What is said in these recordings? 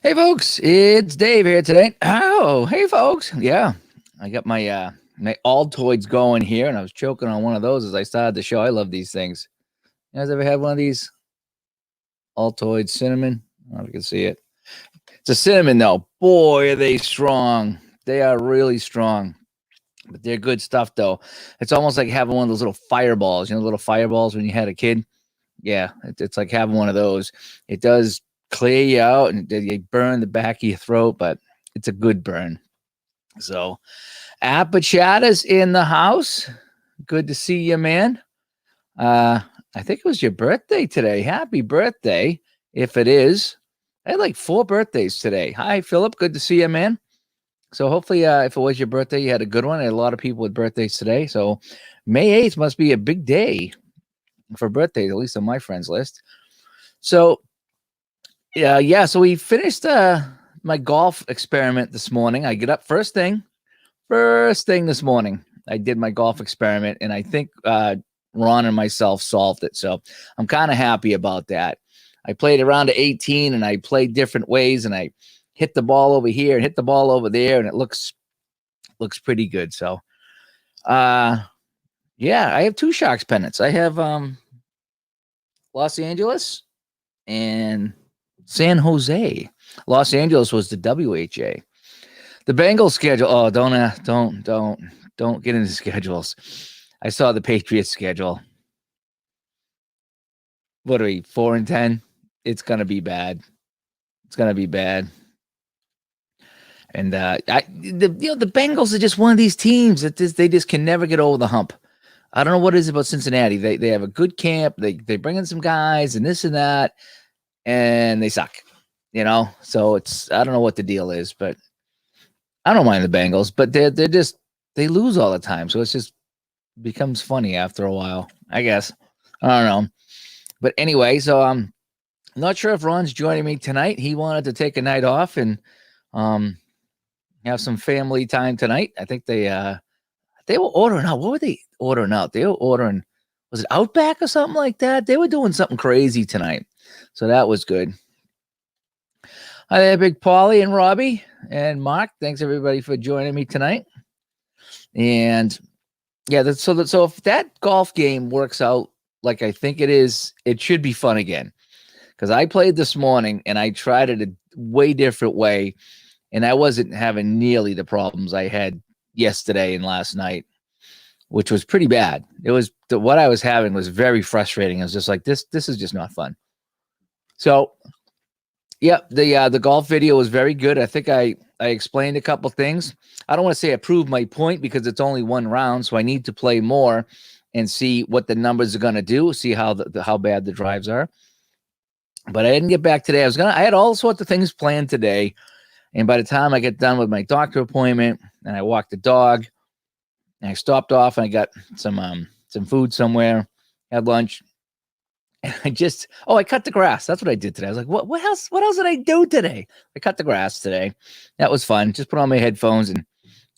Hey folks, it's Dave here today. Oh, hey folks. Yeah, I got my Altoids going here, and I was choking on one of those as I started the show. I love these things. You guys ever had one of these Altoids cinnamon? I don't know if you can see it. It's a cinnamon though. Boy, are they strong. They are really strong. But they're good stuff though. It's almost like having one of those little fireballs. You know, little fireballs when you had a kid. Yeah, it's like having one of those. It does clear you out and you burn the back of your throat, but it's a good burn. So, Apachata's in the house. Good to see you, man. Uh, I think it was your birthday today. Happy birthday, if it is. I had like 4 birthdays today. Hi, Philip. Good to see you, man. So hopefully, if it was your birthday, you had a good one. I had a lot of people with birthdays today. So May 8th must be a big day for birthdays, at least on my friends list. So yeah. So we finished my golf experiment this morning. I get up first thing this morning. I did my golf experiment, and I think Ron and myself solved it. So I'm kind of happy about that. I played around to 18, and I played different ways, and I hit the ball over here and hit the ball over there, and it looks pretty good. So, yeah, I have 2 Sharks pennants. I have Los Angeles and San Jose. Los Angeles was the WHA. The Bengals schedule. Oh, don't get into schedules. I saw the Patriots schedule. What are we, 4-10? It's gonna be bad. It's gonna be bad. And the Bengals are just one of these teams that they just can never get over the hump. I don't know what it is about Cincinnati. They have a good camp. They bring in some guys and this and that, and they suck. So I don't know what the deal is, but I don't mind the Bengals, but they lose all the time. So it's just becomes funny after a while, I guess. I don't know. But anyway, so I'm not sure if Ron's joining me tonight. He wanted to take a night off and have some family time tonight. I think they were ordering out. What were they ordering out? They were ordering, was it Outback or something like that? They were doing something crazy tonight. So that was good. Hi there, Big Paulie and Robbie and Mark. Thanks everybody for joining me tonight. And yeah, so if that golf game works out like I think it is, it should be fun again. Because I played this morning and I tried it a way different way, and I wasn't having nearly the problems I had yesterday and last night, which was pretty bad. It was what I was having was very frustrating. I was just like, this is just not fun. So yeah, the golf video was very good. I think I explained a couple things. I don't want to say I proved my point because it's only one round, so I need to play more and see what the numbers are going to do, see how how bad the drives are. But I didn't get back today. I had all sorts of things planned today, and by the time I get done with my doctor appointment and I walked the dog, and I stopped off and I got some food somewhere, had lunch. And I cut the grass. That's what I did today. I was like, what else did I do today? I cut the grass today. That was fun. Just put on my headphones and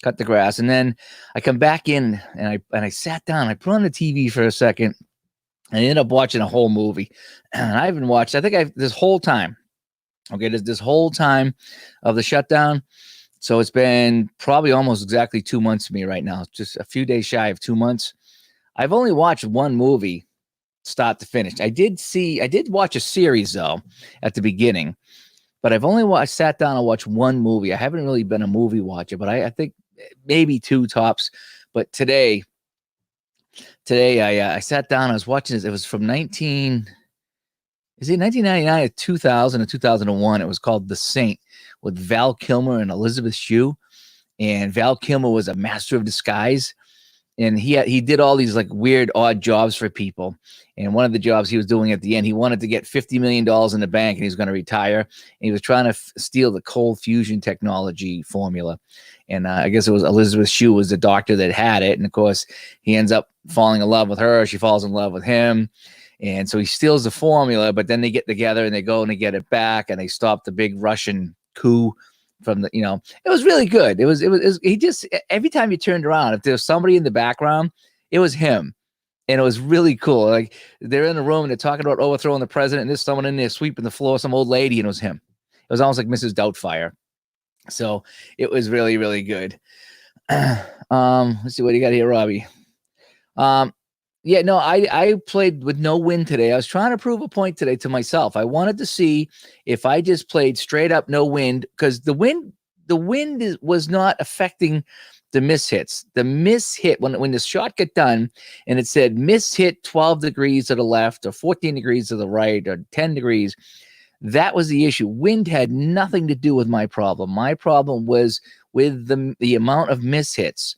cut the grass. And then I come back in and I sat down. I put on the TV for a second. I ended up watching a whole movie. And I haven't watched, I think this whole time. Okay, this whole time of the shutdown. So it's been probably almost exactly 2 months to me right now. Just a few days shy of 2 months. I've only watched one movie start to finish. I did watch a series though at the beginning, but I've only sat down and watched one movie. I haven't really been a movie watcher, but I think maybe 2 tops. But today I sat down. I was watching this. It was from 1999 to 2000 or 2001. It was called The Saint with Val Kilmer and Elizabeth Shue. And Val Kilmer was a master of disguise. And he did all these like weird, odd jobs for people. And one of the jobs he was doing at the end, he wanted to get $50 million in the bank and he was going to retire. And he was trying to steal the cold fusion technology formula. And I guess it was Elizabeth Shue was the doctor that had it. And of course, he ends up falling in love with her. She falls in love with him. And so he steals the formula, but then they get together and they go and they get it back and they stop the big Russian coup from the, it was really good. It was he just, every time you turned around, if there was somebody in the background, it was him. And it was really cool. Like they're in the room and they're talking about overthrowing the president and there's someone in there sweeping the floor, some old lady, and it was him. It was almost like Mrs. Doubtfire. So it was really, really good. Let's see what you got here, Robbie. Yeah, no, I played with no wind today. I was trying to prove a point today to myself. I wanted to see if I just played straight up no wind, because the wind was not affecting the miss hits. The miss hit when the shot got done and it said miss hit 12 degrees to the left or 14 degrees to the right or 10 degrees. That was the issue. Wind had nothing to do with my problem. My problem was with the amount of miss hits.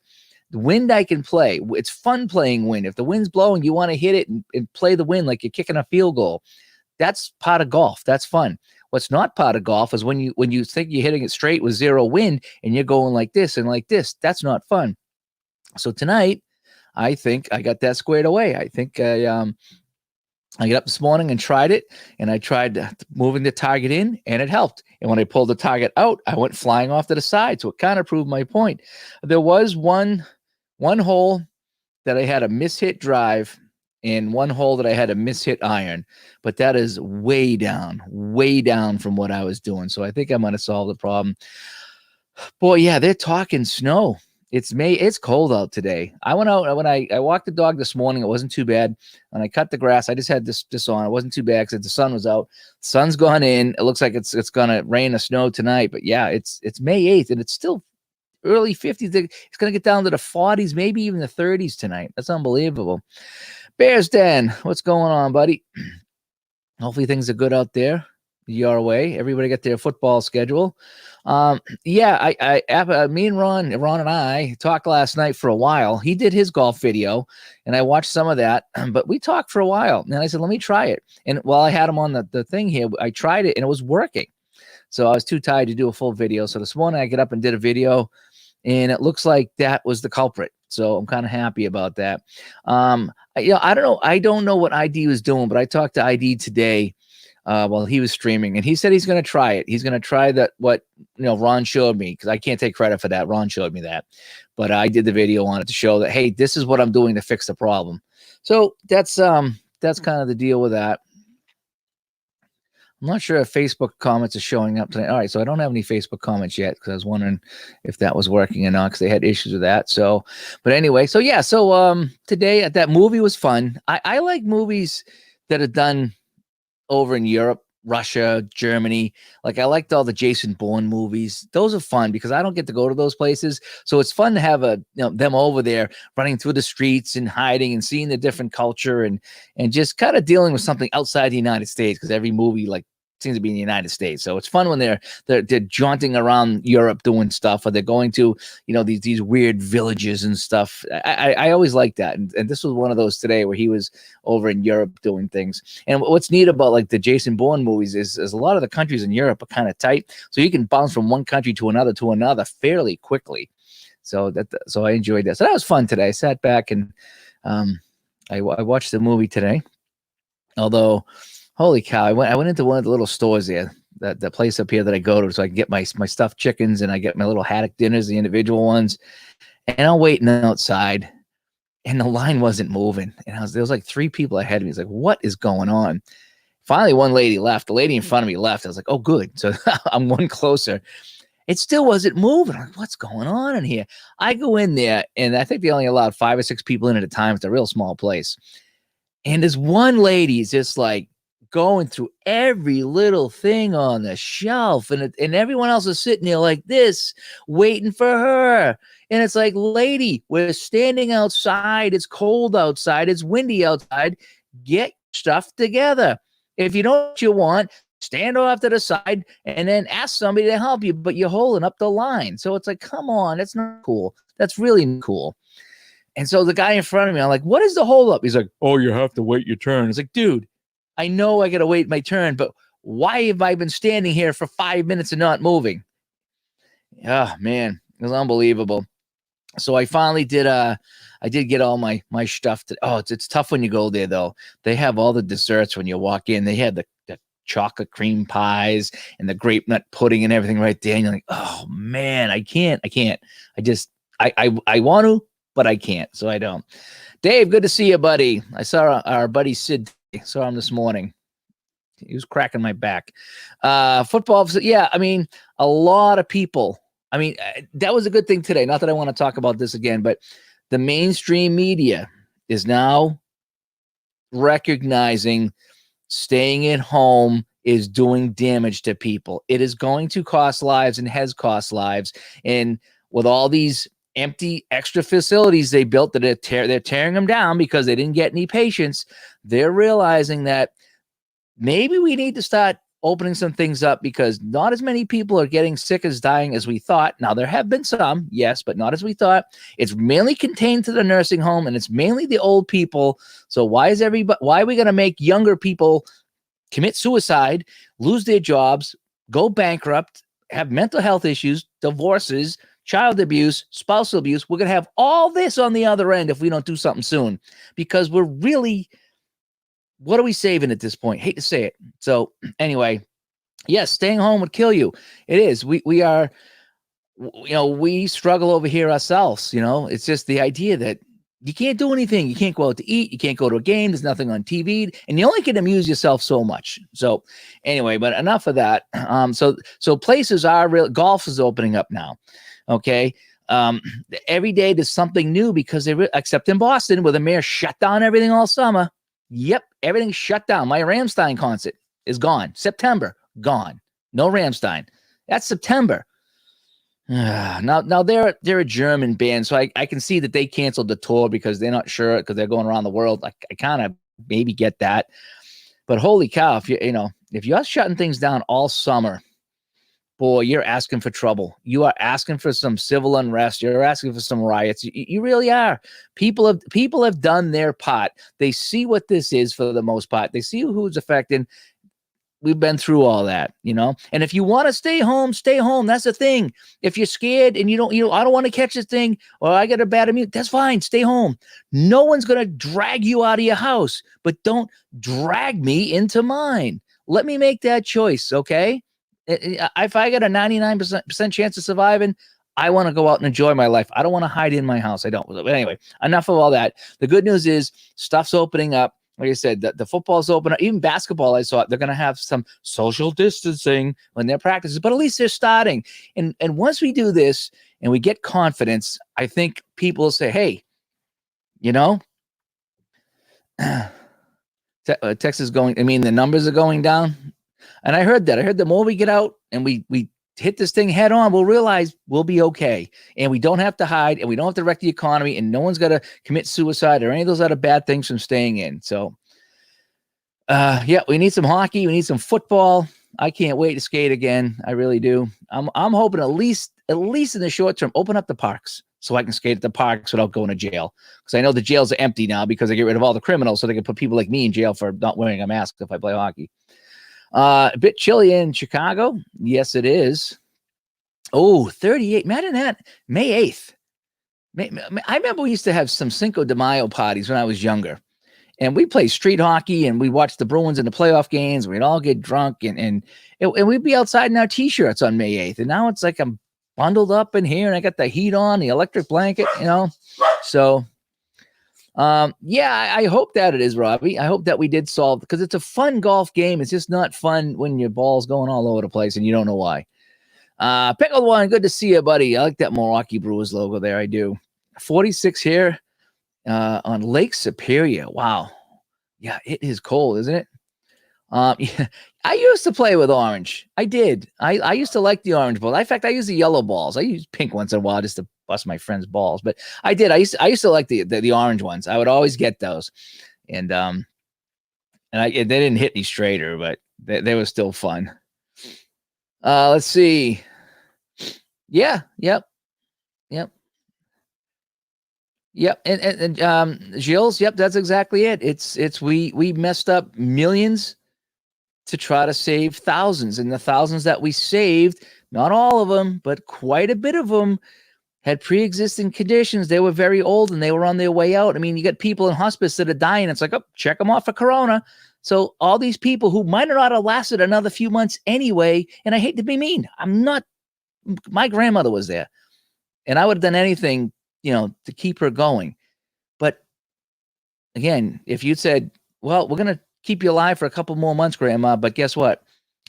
The wind I can play. It's fun playing wind. If the wind's blowing, you want to hit it and play the wind like you're kicking a field goal. That's part of golf. That's fun. What's not part of golf is when you think you're hitting it straight with zero wind and you're going like this and like this. That's not fun. So tonight, I think I got that squared away. I think I got up this morning and tried it, and I tried moving the target in, and it helped. And when I pulled the target out, I went flying off to the side. So it kind of proved my point. There was one hole that I had a mishit drive and one hole that I had a mishit iron, but that is way down from what I was doing. So I think I might have solved the problem. Boy, yeah, they're talking snow. It's May. It's cold out today. I went out when I walked the dog this morning. It wasn't too bad. When I cut the grass, I just had this on. It wasn't too bad because the sun was out. Sun's gone in. It looks like it's gonna rain or snow tonight. But yeah, it's May 8th and it's still early 50s. It's gonna get down to the 40s, maybe even the 30s tonight. That's unbelievable. Bears Den, what's going on, buddy? Hopefully things are good out there your way. Everybody got their football schedule. Yeah, me and Ron and I talked last night for a while. He did his golf video and I watched some of that, but we talked for a while and I said, let me try it. And while I had him on the thing here, I tried it and it was working. So I was too tired to do a full video. So this morning I get up and did a video and it looks like that was the culprit. So I'm kind of happy about that. I don't know. I don't know what ID was doing, but I talked to ID today while he was streaming, and he said he's going to try it. He's going to try that what Ron showed me, because I can't take credit for that. Ron showed me that, but I did the video on it to show that, hey, this is what I'm doing to fix the problem. So that's kind of the deal with that. I'm not sure if Facebook comments are showing up tonight. All right, so I don't have any Facebook comments yet because I was wondering if that was working or not because they had issues with that. So, but anyway, so yeah, so today that movie was fun. I like movies that are done over in Europe, Russia, Germany. Like I liked all the Jason Bourne movies. Those are fun because I don't get to go to those places. So it's fun to have them over there running through the streets and hiding and seeing the different culture and just kind of dealing with something outside the United States, because every movie seems to be in the United States. So it's fun when they're jaunting around Europe doing stuff, or they're going to, these weird villages and stuff. I always like that. And this was one of those today where he was over in Europe doing things. And what's neat about like the Jason Bourne movies is a lot of the countries in Europe are kind of tight. So you can bounce from one country to another fairly quickly. So I enjoyed that. So that was fun today. I sat back and I watched the movie today. Although, holy cow! I went into one of the little stores there, that place up here that I go to, so I can get my stuffed chickens and I get my little haddock dinners, the individual ones. And I'm waiting outside, and the line wasn't moving. And there was like 3 people ahead of me. It's like, what is going on? Finally, one lady left. The lady in front of me left. I was like, oh, good. So I'm one closer. It still wasn't moving. I'm like, what's going on in here? I go in there, and I think they only allowed 5 or 6 people in at a time. It's a real small place. And this one lady's just like going through every little thing on the shelf, and everyone else is sitting there like this, waiting for her. And it's like, lady, we're standing outside. It's cold outside. It's windy outside. Get stuff together. If you know what you want, stand off to the side and then ask somebody to help you, but you're holding up the line. So it's like, come on, that's not cool. That's really cool. And so the guy in front of me, I'm like, what is the hold up? He's like, oh, you have to wait your turn. It's like, dude, I know I got to wait my turn, but why have I been standing here for 5 minutes and not moving? Oh, man, it was unbelievable. So I finally did, I did get all my stuff. It's tough when you go there, though. They have all the desserts when you walk in. They had the chocolate cream pies and the grape nut pudding and everything right there. And you're like, oh, man, I can't. I want to, but I can't. So I don't. Dave, good to see you, buddy. I saw our buddy Sid. Saw him this morning. He was cracking my back. Football, yeah, I mean, a lot of people. I mean, that was a good thing today. Not that I want to talk about this again, but the mainstream media is now recognizing staying at home is doing damage to people. It is going to cost lives and has cost lives. And with all these empty extra facilities they built that they're tearing them down because they didn't get any patients, they're realizing that maybe we need to start opening some things up because not as many people are getting sick as dying as we thought. Now, there have been some, yes, but not as we thought. It's mainly contained to the nursing home, and it's mainly the old people. So why are we going to make younger people commit suicide, lose their jobs, go bankrupt, have mental health issues, divorces, child abuse, spousal abuse? We're going to have all this on the other end if we don't do something soon, because we're really, what are we saving at this point? Hate to say it. So anyway, yes, staying home would kill you. It is. We are, we struggle over here ourselves. It's just the idea that you can't do anything. You can't go out to eat. You can't go to a game. There's nothing on TV, and you only can amuse yourself so much. So anyway, but enough of that. So places are real. Golf is opening up now. Okay. Every day there's something new because except in Boston where the mayor shut down everything all summer. Yep. Everything's shut down. My Rammstein concert is gone. September, gone. No Rammstein. That's September. Now they're a German band, so I can see that they canceled the tour because they're not sure because they're going around the world. I kind of maybe get that, but holy cow, if you're shutting things down all summer, boy, you're asking for trouble. You are asking for some civil unrest. You're asking for some riots. You really are. People have done their part. They see what this is for the most part. They see who's affected. We've been through all that, and if you want to stay home, stay home. That's the thing. If you're scared and I don't want to catch this thing or I get a bad immune, that's fine. Stay home. No one's going to drag you out of your house, but don't drag me into mine. Let me make that choice. Okay. If I got a 99% chance of surviving, I want to go out and enjoy my life. I don't want to hide in my house. I don't. But anyway, enough of all that. The good news is stuff's opening up. Like I said, the football's open. Even basketball, I saw they're going to have some social distancing when they're practices, but at least they're starting. And once we do this and we get confidence, I think people will say, hey, Texas going, the numbers are going down. And I heard that. I heard the more we get out and we hit this thing head on, we'll realize we'll be okay. And we don't have to hide and we don't have to wreck the economy and no one's got to commit suicide or any of those other bad things from staying in. So, we need some hockey. We need some football. I can't wait to skate again. I really do. I'm hoping at least in the short term, open up the parks so I can skate at the parks without going to jail. Because I know the jails are empty now because they get rid of all the criminals so they can put people like me in jail for not wearing a mask if I play hockey. A bit chilly in Chicago. Yes, it is. Oh, 38. Imagine that. May 8th. I remember we used to have some Cinco de Mayo parties when I was younger. And we played street hockey and we watched the Bruins in the playoff games. We'd all get drunk and we'd be outside in our T-shirts on May 8th. And now it's like I'm bundled up in here and I got the heat on, the electric blanket, So, I hope that it is, Robbie. I hope that we did solve because it's a fun golf game. It's just not fun when your ball's going all over the place and you don't know why. Pickle One, good to see you, buddy. I like that Milwaukee Brewers logo there. I do. 46 here on Lake Superior. Wow. Yeah, it is cold, isn't it? Yeah, I used to play with orange. I did. I used to like the orange balls. In fact, I use the yellow balls. I use pink once in a while just to bust my friends' balls. But I did. I used to like the orange ones. I would always get those, and they didn't hit me straighter, but they were still fun. Let's see. Yeah. Yep. And Gilles, yep, that's exactly it. It's we messed up millions to try to save thousands, and the thousands that we saved, not all of them, but quite a bit of them had pre-existing conditions. They were very old and they were on their way out. I mean, you got people in hospice that are dying. It's like, oh, check them off for corona. So all these people who might not have lasted another few months anyway, and I hate to be mean, my grandmother was there and I would have done anything, to keep her going. But again, if you said, well, we're going to keep you alive for a couple more months, Grandma, but guess what?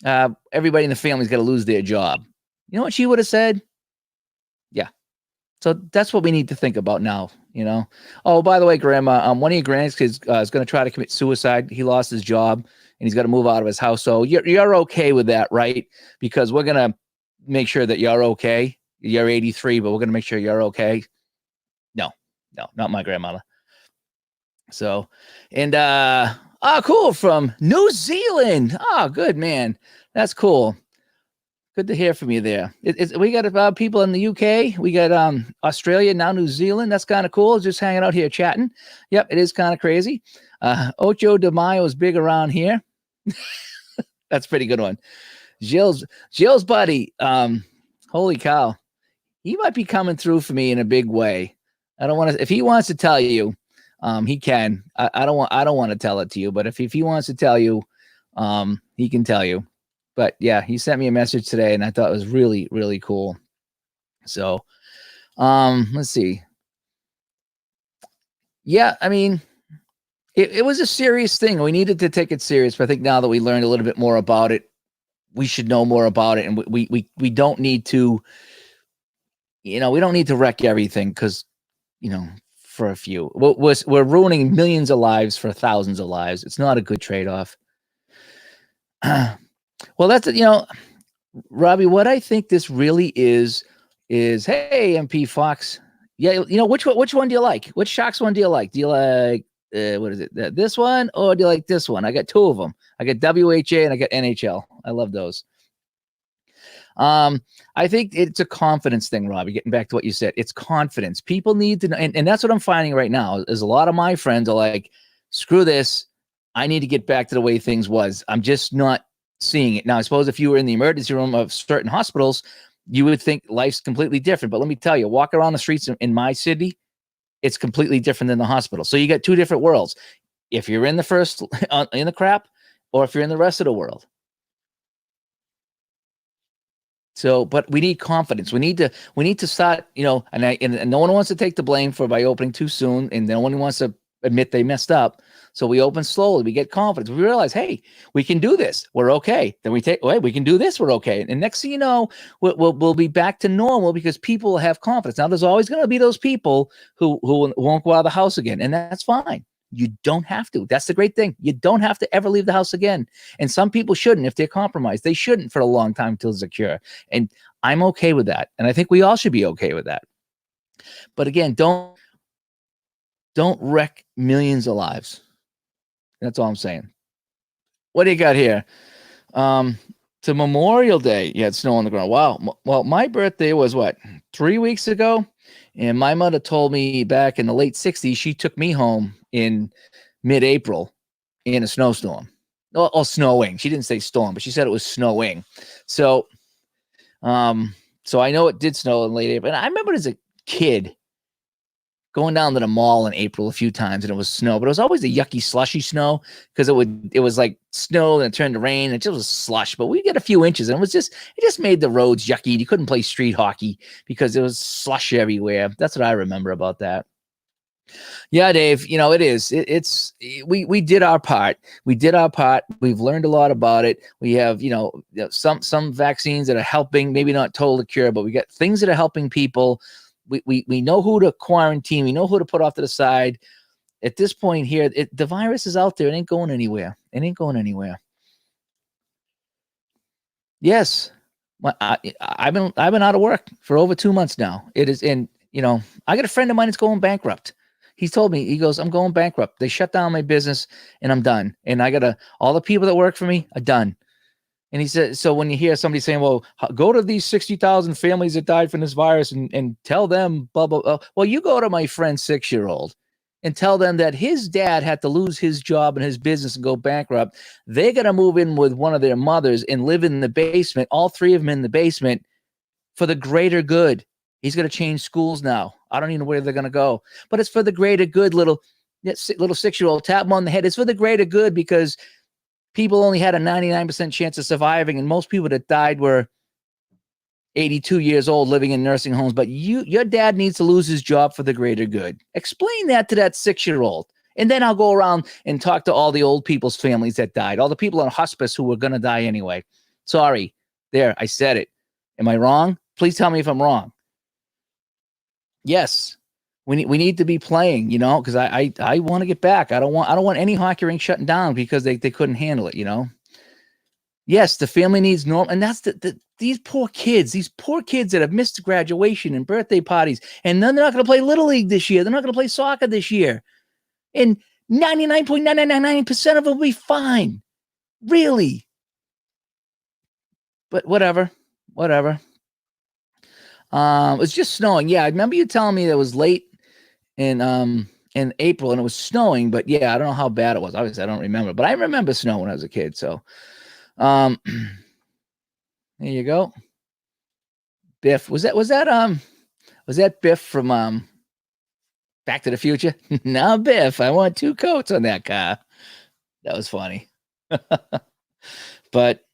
Everybody in the family's got to lose their job. You know what she would have said? Yeah. So that's what we need to think about now, you know? Oh, by the way, Grandma, one of your grandkids is going to try to commit suicide. He lost his job and he's got to move out of his house. So you're okay with that, right? Because we're going to make sure that you're okay. You're 83, but we're going to make sure you're okay. No, not my grandmother. So, and, cool, from New Zealand. Oh, good, man. That's cool. Good to hear from you there. We got people in the UK. We got Australia, now New Zealand. That's kind of cool. Just hanging out here chatting. Yep, it is kind of crazy. Ocho de Mayo is big around here. That's a pretty good one. Jill's buddy. Holy cow. He might be coming through for me in a big way. I don't want to, if he wants to tell you, he can. I don't want to tell it to you, but if he wants to tell you, he can tell you. But yeah, he sent me a message today and I thought it was really, really cool. So, let's see. Yeah, I mean, it was a serious thing. We needed to take it serious, but I think now that we learned a little bit more about it, we should know more about it. And we don't need to, we don't need to wreck everything because, for a few, we're ruining millions of lives for thousands of lives. It's not a good trade-off. Well, that's, Robbie, what I think this really is, hey, MP Fox. Yeah. Which one do you like? Which Sharks one do you like? Do you like, what is it? This one, or do you like this one? I got two of them. I got WHA and I got NHL. I love those. I think it's a confidence thing, Robbie, getting back to what you said. It's confidence. People need to know. And that's what I'm finding right now is a lot of my friends are like, screw this. I need to get back to the way things was. I'm just not seeing it. Now, I suppose if you were in the emergency room of certain hospitals, you would think life's completely different. But let me tell you, walk around the streets in my city, it's completely different than the hospital. So you got two different worlds. If you're in the first, in the crap, or if you're in the rest of the world. So, but we need confidence. We need to start, and no one wants to take the blame for by opening too soon, and no one wants to admit they messed up. So we open slowly. We get confidence. We realize, hey, we can do this. We're okay. Then we can do this. We're okay. And next thing you know, we'll be back to normal because people have confidence. Now, there's always going to be those people who won't go out of the house again, and that's fine. You don't have to. That's the great thing. You don't have to ever leave the house again. And some people shouldn't if they're compromised. They shouldn't for a long time until it's a cure. And I'm okay with that. And I think we all should be okay with that. But again, don't wreck millions of lives. That's all I'm saying. What do you got here? To Memorial Day. Yeah, it's snow on the ground. Wow. Well, my birthday was 3 weeks ago? And my mother told me back in the late 60s, she took me home in mid-April in a snowstorm. Oh, snowing. She didn't say storm, but she said it was snowing. So, so I know it did snow in late April. And I remember as a kid going down to the mall in April a few times, and it was snow, but it was always a yucky, slushy snow because it was like snow and it turned to rain. It just was slush, but we get a few inches, and it just made the roads yucky. You couldn't play street hockey because it was slush everywhere. That's what I remember about that. Yeah, Dave, it is. We did our part. We did our part. We've learned a lot about it. We have, some vaccines that are helping, maybe not total cure, but we got things that are helping people. We know who to quarantine. We know who to put off to the side. At this point here, the virus is out there. It ain't going anywhere. It ain't going anywhere. Yes. I've been out of work for over 2 months now. It is, and I got a friend of mine that's going bankrupt. He told me, he goes, I'm going bankrupt. They shut down my business and I'm done. And I all the people that work for me are done. And he said, so when you hear somebody saying, well, go to these 60,000 families that died from this virus and tell them, blah, blah, blah. Well, you go to my friend's 6-year-old and tell them that his dad had to lose his job and his business and go bankrupt. They're going to move in with one of their mothers and live in the basement, all three of them in the basement, for the greater good. He's going to change schools now. I don't even know where they're going to go. But it's for the greater good, little 6-year-old. Tap him on the head. It's for the greater good because people only had a 99% chance of surviving, and most people that died were 82 years old living in nursing homes. But your dad needs to lose his job for the greater good. Explain that to that 6-year-old And then I'll go around and talk to all the old people's families that died, all the people on hospice who were going to die anyway. Sorry. There, I said it. Am I wrong? Please tell me if I'm wrong. Yes. We need to be playing, because I want to get back. I don't want any hockey rink shutting down because they couldn't handle it, Yes, the family needs normal, and that's these poor kids that have missed graduation and birthday parties, and then they're not going to play Little League this year. They're not going to play soccer this year, and 99.999% of them will be fine, really. But whatever. It's just snowing. Yeah, I remember you telling me that it was late in April and it was snowing, but yeah, I don't know how bad it was. Obviously, I don't remember, but I remember snow when I was a kid. So, there you go. Biff, was that Biff from Back to the Future? No, Biff, I want 2 coats on that car. That was funny. But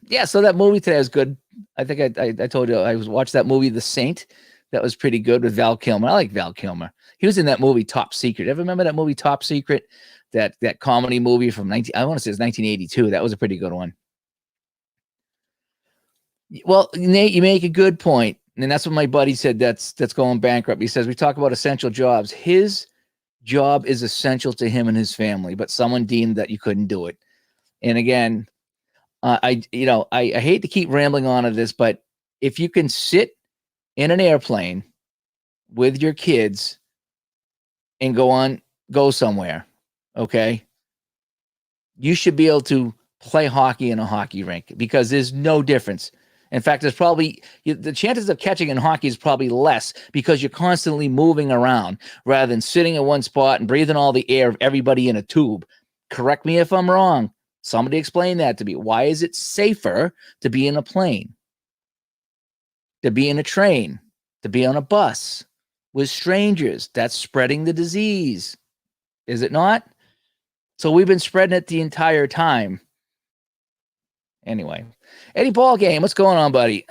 yeah, so that movie today was good. I think I told you I watched that movie, The Saint. That was pretty good with Val Kilmer. I like Val Kilmer. He was in that movie Top Secret. Ever remember that movie Top Secret? That comedy movie from I want to say it's 1982. That was a pretty good one. Well, Nate, you make a good point, and that's what my buddy said. That's going bankrupt. He says we talk about essential jobs. His job is essential to him and his family, but someone deemed that you couldn't do it. And again, I hate to keep rambling on of this, but if you can sit in an airplane with your kids and go somewhere, okay, you should be able to play hockey in a hockey rink because there's no difference. In fact, there's probably the chances of catching in hockey is probably less because you're constantly moving around rather than sitting in one spot and breathing all the air of everybody in a tube. Correct me if I'm wrong. Somebody explain that to me. Why is it safer to be in a plane, to be in a train, to be on a bus with strangers? That's spreading the disease, is it not? So we've been spreading it the entire time. Anyway, Eddie Ballgame, what's going on, buddy?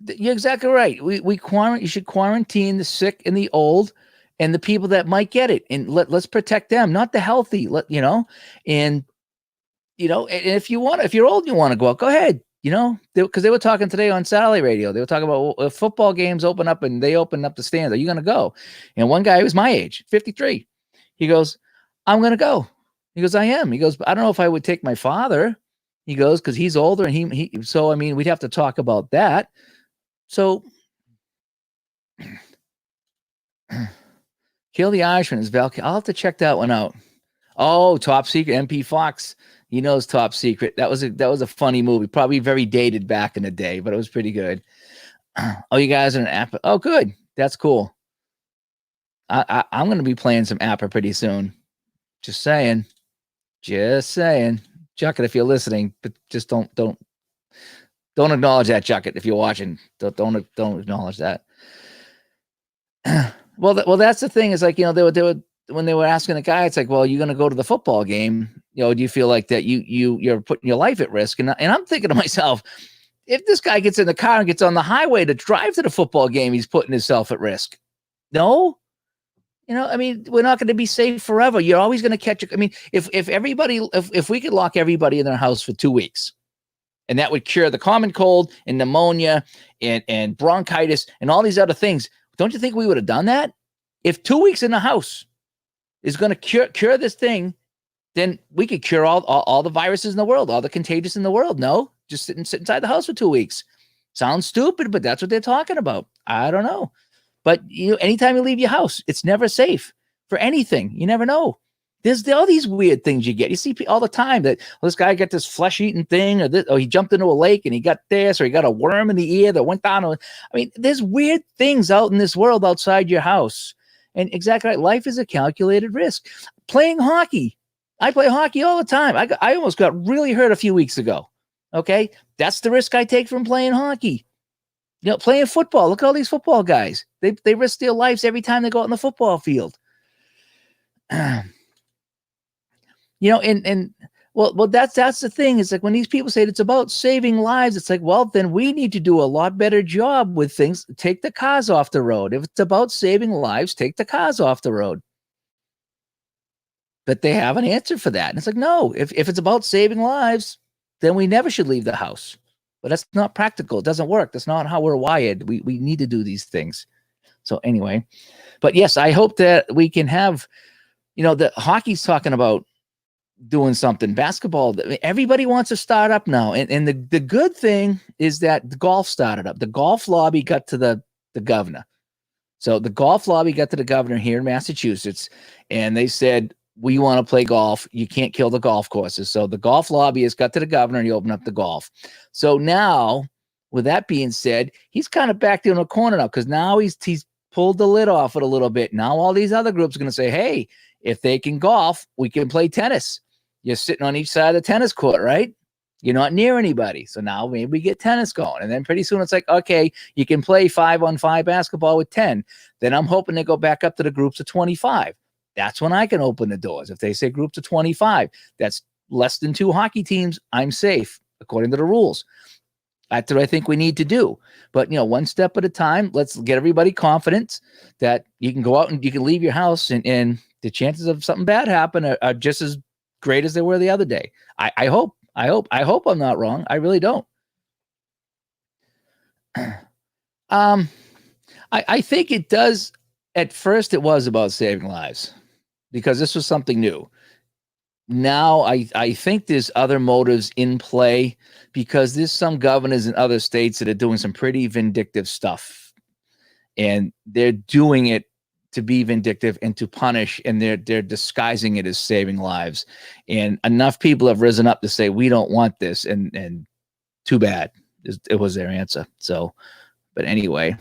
You're exactly right. You should quarantine the sick and the old and the people that might get it, and let's protect them, not the healthy. And if you're old and you want to go out, go ahead. Because they were talking today on satellite radio. They were talking about if football games open up and they open up the stands, are you going to go? And one guy who was my age, 53, he goes, I'm going to go. He goes, I am. He goes, I don't know if I would take my father. He goes, because he's older and so, I mean, we'd have to talk about that. So Kill the Irishman is Val. I'll have to check that one out. Oh, Top Secret, MP Fox. He knows Top Secret. That was a funny movie. Probably very dated back in the day, but it was pretty good. Oh, you guys are an app. Oh, good. That's cool. I'm going to be playing some APA pretty soon. Just saying. Jucket, if you're listening, but just don't acknowledge that, Jucket. If you're watching, don't acknowledge that. Well, that's the thing. Is like, they were when they were asking the guy, it's like, well, you're going to go to the football game. Do you feel like that you're putting your life at risk? And I'm thinking to myself, if this guy gets in the car and gets on the highway to drive to the football game, he's putting himself at risk. No. I mean, we're not going to be safe forever. You're always going to catch it. I mean, if we could lock everybody in their house for 2 weeks, and that would cure the common cold and pneumonia and bronchitis and all these other things, don't you think we would have done that? If 2 weeks in the house is going to cure this thing, then we could cure all the viruses in the world, all the contagious in the world. No, just sit inside the house for 2 weeks. Sounds stupid, but that's what they're talking about. I don't know. But anytime you leave your house, it's never safe for anything. You never know. There's all these weird things you get. You see all the time that this guy got this flesh-eating thing, or he jumped into a lake and he got this, or he got a worm in the ear that went down. I mean, there's weird things out in this world outside your house. And exactly right. Life is a calculated risk. Playing hockey. I play hockey all the time. I almost got really hurt a few weeks ago. Okay. That's the risk I take from playing hockey. Playing football. Look at all these football guys. They risk their lives every time they go out in the football field. Well, that's the thing. It's like when these people say it's about saving lives, it's like, well, then we need to do a lot better job with things. Take the cars off the road. If it's about saving lives, take the cars off the road. but they have an answer for that. And it's like, no, if it's about saving lives, then we never should leave the house. But that's not practical. It doesn't work. That's not how we're wired. We need to do these things. So anyway, but yes, I hope that we can have, the hockey's talking about doing something. Basketball, everybody wants to start up now. And the good thing is that the golf started up. The golf lobby got to the governor. So the golf lobby got to the governor here in Massachusetts, and they said, we want to play golf. You can't kill the golf courses. So the golf lobby has got to the governor and he opened up the golf. So now, with that being said, he's kind of backed in a corner now because now he's pulled the lid off it a little bit. Now all these other groups are going to say, hey, if they can golf, we can play tennis. You're sitting on each side of the tennis court, right? You're not near anybody. So now maybe we get tennis going. And then pretty soon it's like, okay, you can play 5-on-5 basketball with 10. Then I'm hoping they go back up to the groups of 25. That's when I can open the doors. If they say groups of 25, that's less than 2 hockey teams, I'm safe according to the rules. That's what I think we need to do. But, one step at a time, let's get everybody confidence that you can go out and you can leave your house and the chances of something bad happen are just as great as they were the other day. I hope I'm not wrong. I really don't. I think it does. At first it was about saving lives because this was something new. Now I think there's other motives in play because there's some governors in other states that are doing some pretty vindictive stuff, and they're doing it to be vindictive and to punish, and they're disguising it as saving lives. And enough people have risen up to say we don't want this, and too bad. It was their answer. So, but anyway.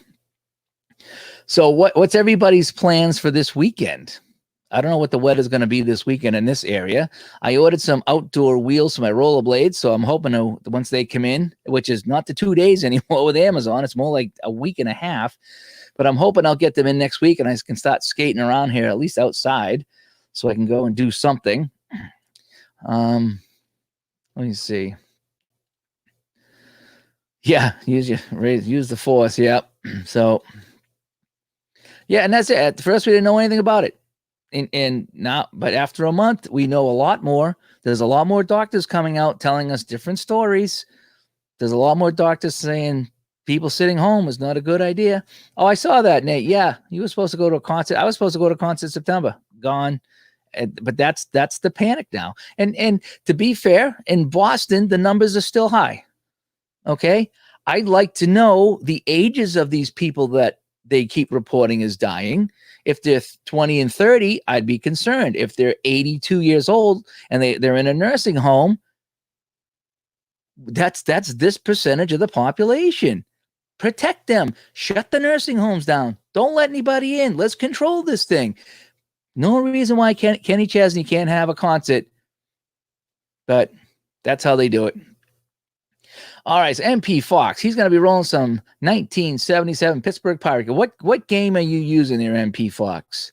So what's everybody's plans for this weekend? I don't know what the weather's going to be this weekend in this area. I ordered some outdoor wheels for my rollerblades, so I'm hoping to, once they come in, which is not the 2 days anymore with Amazon, it's more like a week and a half, but I'm hoping I'll get them in next week and I can start skating around here, at least outside, so I can go and do something. Let me see. Yeah, use the force. Yeah. So, yeah, and that's it. At first, we didn't know anything about it. And now, but after a month, we know a lot more. There's a lot more doctors coming out telling us different stories. There's a lot more doctors saying people sitting home is not a good idea. Oh, I saw that, Nate. Yeah, you were supposed to go to a concert. I was supposed to go to a concert in September. Gone. But that's the panic now. And to be fair, in Boston, the numbers are still high. Okay, I'd like to know the ages of these people that they keep reporting as dying. If they're 20 and 30, I'd be concerned. If they're 82 years old and they're in a nursing home, that's this percentage of the population. Protect them. Shut the nursing homes down. Don't let anybody in. Let's control this thing. No reason why Kenny Chesney can't have a concert, but that's how they do it. All right, so MP Fox, he's going to be rolling some 1977 Pittsburgh Pirates. What game are you using there, MP Fox?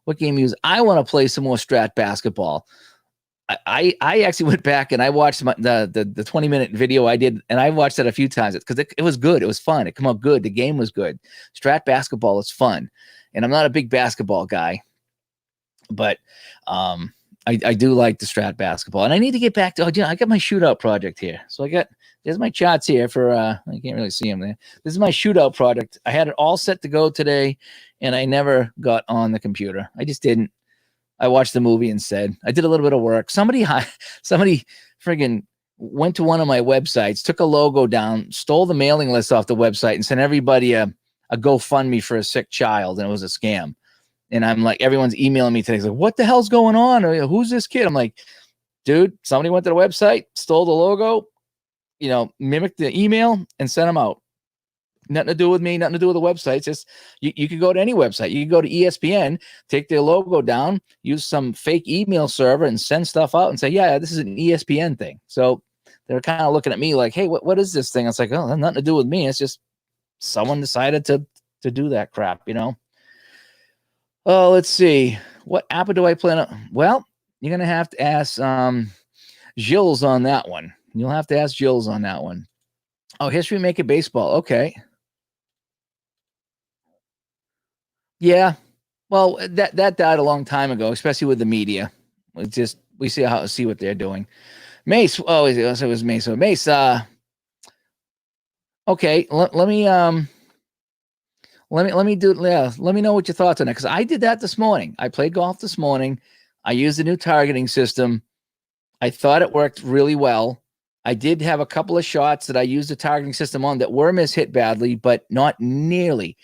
What game are you using? I want to play some more Strat basketball. I actually went back and I watched the 20-minute video I did, and I watched that a few times because it was good. It was fun. It came out good. The game was good. Strat basketball is fun, and I'm not a big basketball guy, but I do like the Strat basketball, and I need to get back to. I got my shootout project here, so there's my charts here for. I can't really see them there. This is my shootout project. I had it all set to go today, and I never got on the computer. I just didn't. I watched the movie instead. I did a little bit of work. Somebody friggin' went to one of my websites, took a logo down, stole the mailing list off the website, and sent everybody a GoFundMe for a sick child, and it was a scam. And I'm like, everyone's emailing me today. It's like, what the hell's going on? Or, who's this kid? I'm like, dude, somebody went to the website, stole the logo, mimicked the email, and sent them out. Nothing to do with me, nothing to do with the websites. Just you could go to any website. You could go to ESPN, take their logo down, use some fake email server, and send stuff out and say, yeah, this is an ESPN thing. So they're kind of looking at me like, hey, what is this thing? It's like, oh, nothing to do with me. It's just someone decided to do that crap, Oh, let's see. What app do I plan on? Well, you're going to have to ask Gilles on that one. You'll have to ask Gilles on that one. Oh, History Maker Baseball. Okay. Yeah. Well, that died a long time ago, especially with the media. We see what they're doing. Mace. Oh, it was Mace. So Mace. Okay. Let me know what your thoughts on it, because I did that this morning. I played golf this morning. I used the new targeting system. I thought it worked really well. I did have a couple of shots that I used the targeting system on that were mishit badly, but not nearly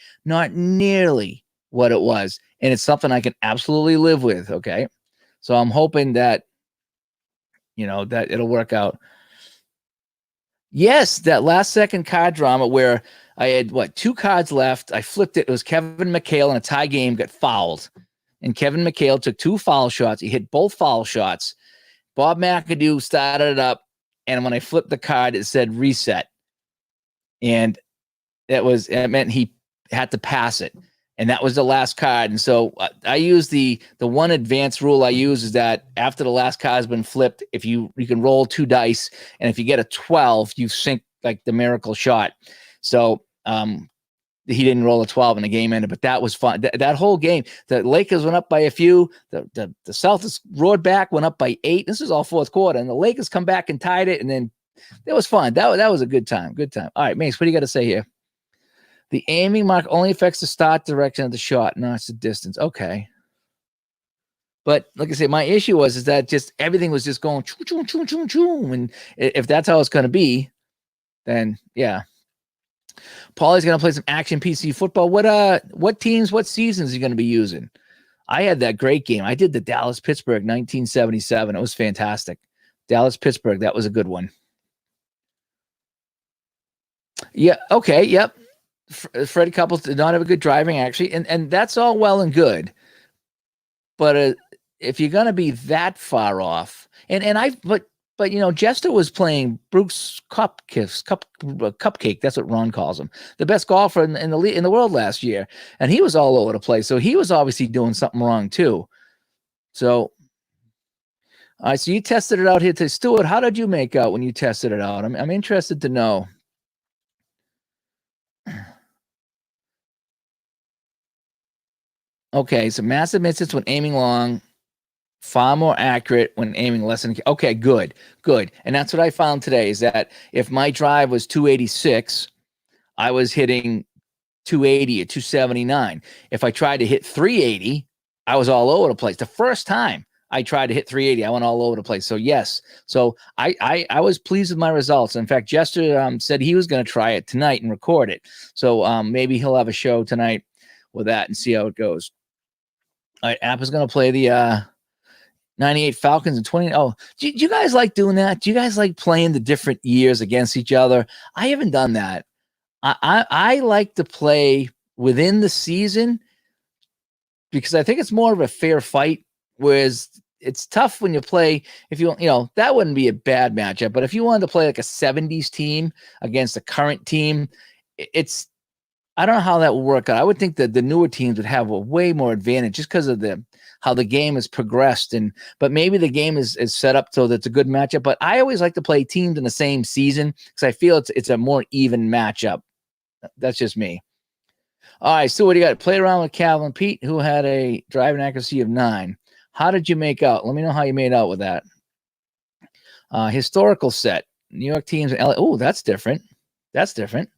what it was. And it's something I can absolutely live with. Okay. So I'm hoping that, that it'll work out. Yes, that last second card drama where I had, 2 cards left. I flipped it. It was Kevin McHale in a tie game, got fouled. And Kevin McHale took 2 foul shots. He hit both foul shots. Bob McAdoo started it up. And when I flipped the card, it said reset. And it meant he had to pass it. And that was the last card. And so I use the one advanced rule I use is that after the last card has been flipped, if you can roll 2 dice, and if you get a 12, you sink like the miracle shot. So he didn't roll a 12 and the game ended, but that was fun. That whole game, the Lakers went up by a few. The Celtics roared back, went up by 8. This is all fourth quarter, and the Lakers come back and tied it, and then it was fun. That was a good time. Good time. All right, Mace, what do you got to say here? The aiming mark only affects the start direction of the shot, not the distance. Okay. But like I said, my issue is that just everything was just going choo, choo, choo, choo, choo. And if that's how it's going to be, then yeah. Paulie's going to play some action PC football. What teams, what seasons are you going to be using? I had that great game. I did the Dallas-Pittsburgh 1977. It was fantastic. Dallas-Pittsburgh, that was a good one. Yeah, okay, yep. Freddie Couples did not have a good driving, actually, and that's all well and good. But if you're going to be that far off, but Jester was playing Brooks Cupcake. That's what Ron calls him, the best golfer in the world last year, and he was all over the place. So he was obviously doing something wrong too. So, all right. So you tested it out here to Stuart. How did you make out when you tested it out? I'm interested to know. Okay, so massive misses when aiming long, far more accurate when aiming less than. Okay, good. And that's what I found today is that if my drive was 286, I was hitting 280 or 279. If I tried to hit 380, I was all over the place. The first time I tried to hit 380, I went all over the place. So yes, so I was pleased with my results. In fact, Jester said he was going to try it tonight and record it. So maybe he'll have a show tonight with that and see how it goes. All right, App is going to play the 98 Falcons and 20. Oh, do you guys like doing that? Do you guys like playing the different years against each other? I haven't done that. I like to play within the season because I think it's more of a fair fight, whereas it's tough when you play, if that wouldn't be a bad matchup, but if you wanted to play like a 70s team against a current team, I don't know how that will work out. I would think that the newer teams would have a way more advantage just because of how the game has progressed. But maybe the game is set up so that it's a good matchup. But I always like to play teams in the same season because I feel it's a more even matchup. That's just me. All right, so what do you got? Play around with Calvin Pete, who had a driving accuracy of 9. How did you make out? Let me know how you made out with that. Historical set. New York teams. Oh, that's different. That's different.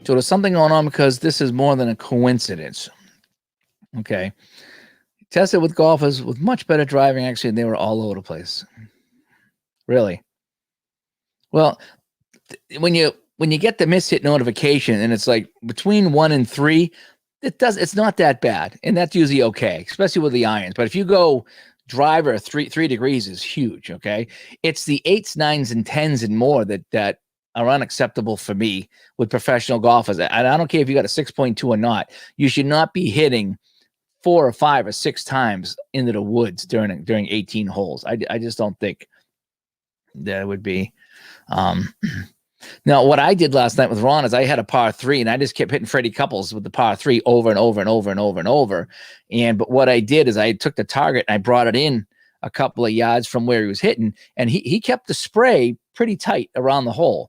So there's something going on because this is more than a coincidence. Okay. Tested with golfers with much better driving, actually, and they were all over the place. Really? Well, when you get the mishit notification and it's like between 1 and 3, it's not that bad. And that's usually okay, especially with the irons. But if you go driver 3 degrees is huge. Okay. It's the 8s, 9s, and 10s and more that are unacceptable for me with professional golfers. I don't care if you got a 6.2 or not. You should not be hitting 4 or 5 or 6 times into the woods during 18 holes. I just don't think that would be. Now, what I did last night with Ron is I had a par 3 and I just kept hitting Freddie Couples with the par 3 over and over and over and over and over. But what I did is I took the target and I brought it in a couple of yards from where he was hitting, and he kept the spray pretty tight around the hole.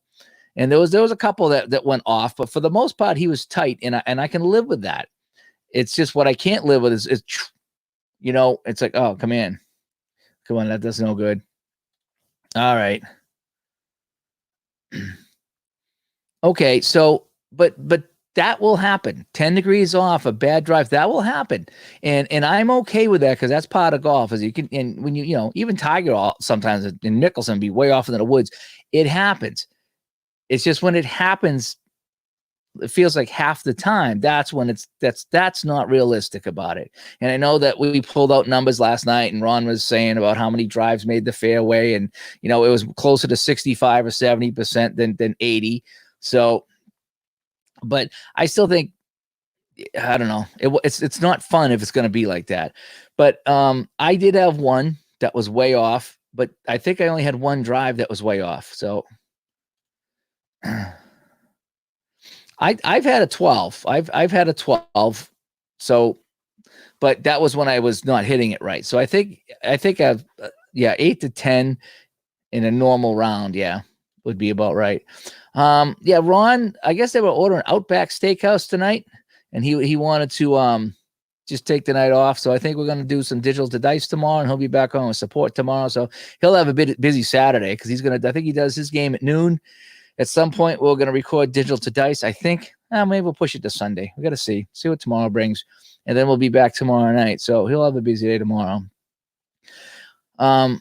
And there was a couple that went off, but for the most part, he was tight, and I can live with that. It's just what I can't live with is it's like, oh, come on, that's no good. All right. Okay, so but that will happen. 10 degrees off, a bad drive, that will happen. And I'm okay with that because that's part of golf. As you can, and when even Tiger sometimes in Nicholson be way off into the woods. It happens. It's just when it happens, it feels like half the time. That's when that's not realistic about it. And I know that we pulled out numbers last night, and Ron was saying about how many drives made the fairway, and it was closer to 65 or 70% than 80. So, but I still think, I don't know. It's not fun if it's going to be like that. But I did have one that was way off, but I think I only had one drive that was way off. So I've had a 12. I've had a 12. So, but that was when I was not hitting it right. So I think I've 8 to 10 in a normal round. Yeah, would be about right. Ron, I guess they were ordering Outback Steakhouse tonight, and he wanted to just take the night off. So I think we're going to do some Digital to Dice tomorrow, and he'll be back on with support tomorrow. So he'll have a bit busy Saturday because I think he does his game at noon. At some point, we're going to record Digital to Dice. I think maybe we'll push it to Sunday. We got to see what tomorrow brings, and then we'll be back tomorrow night. So he'll have a busy day tomorrow. When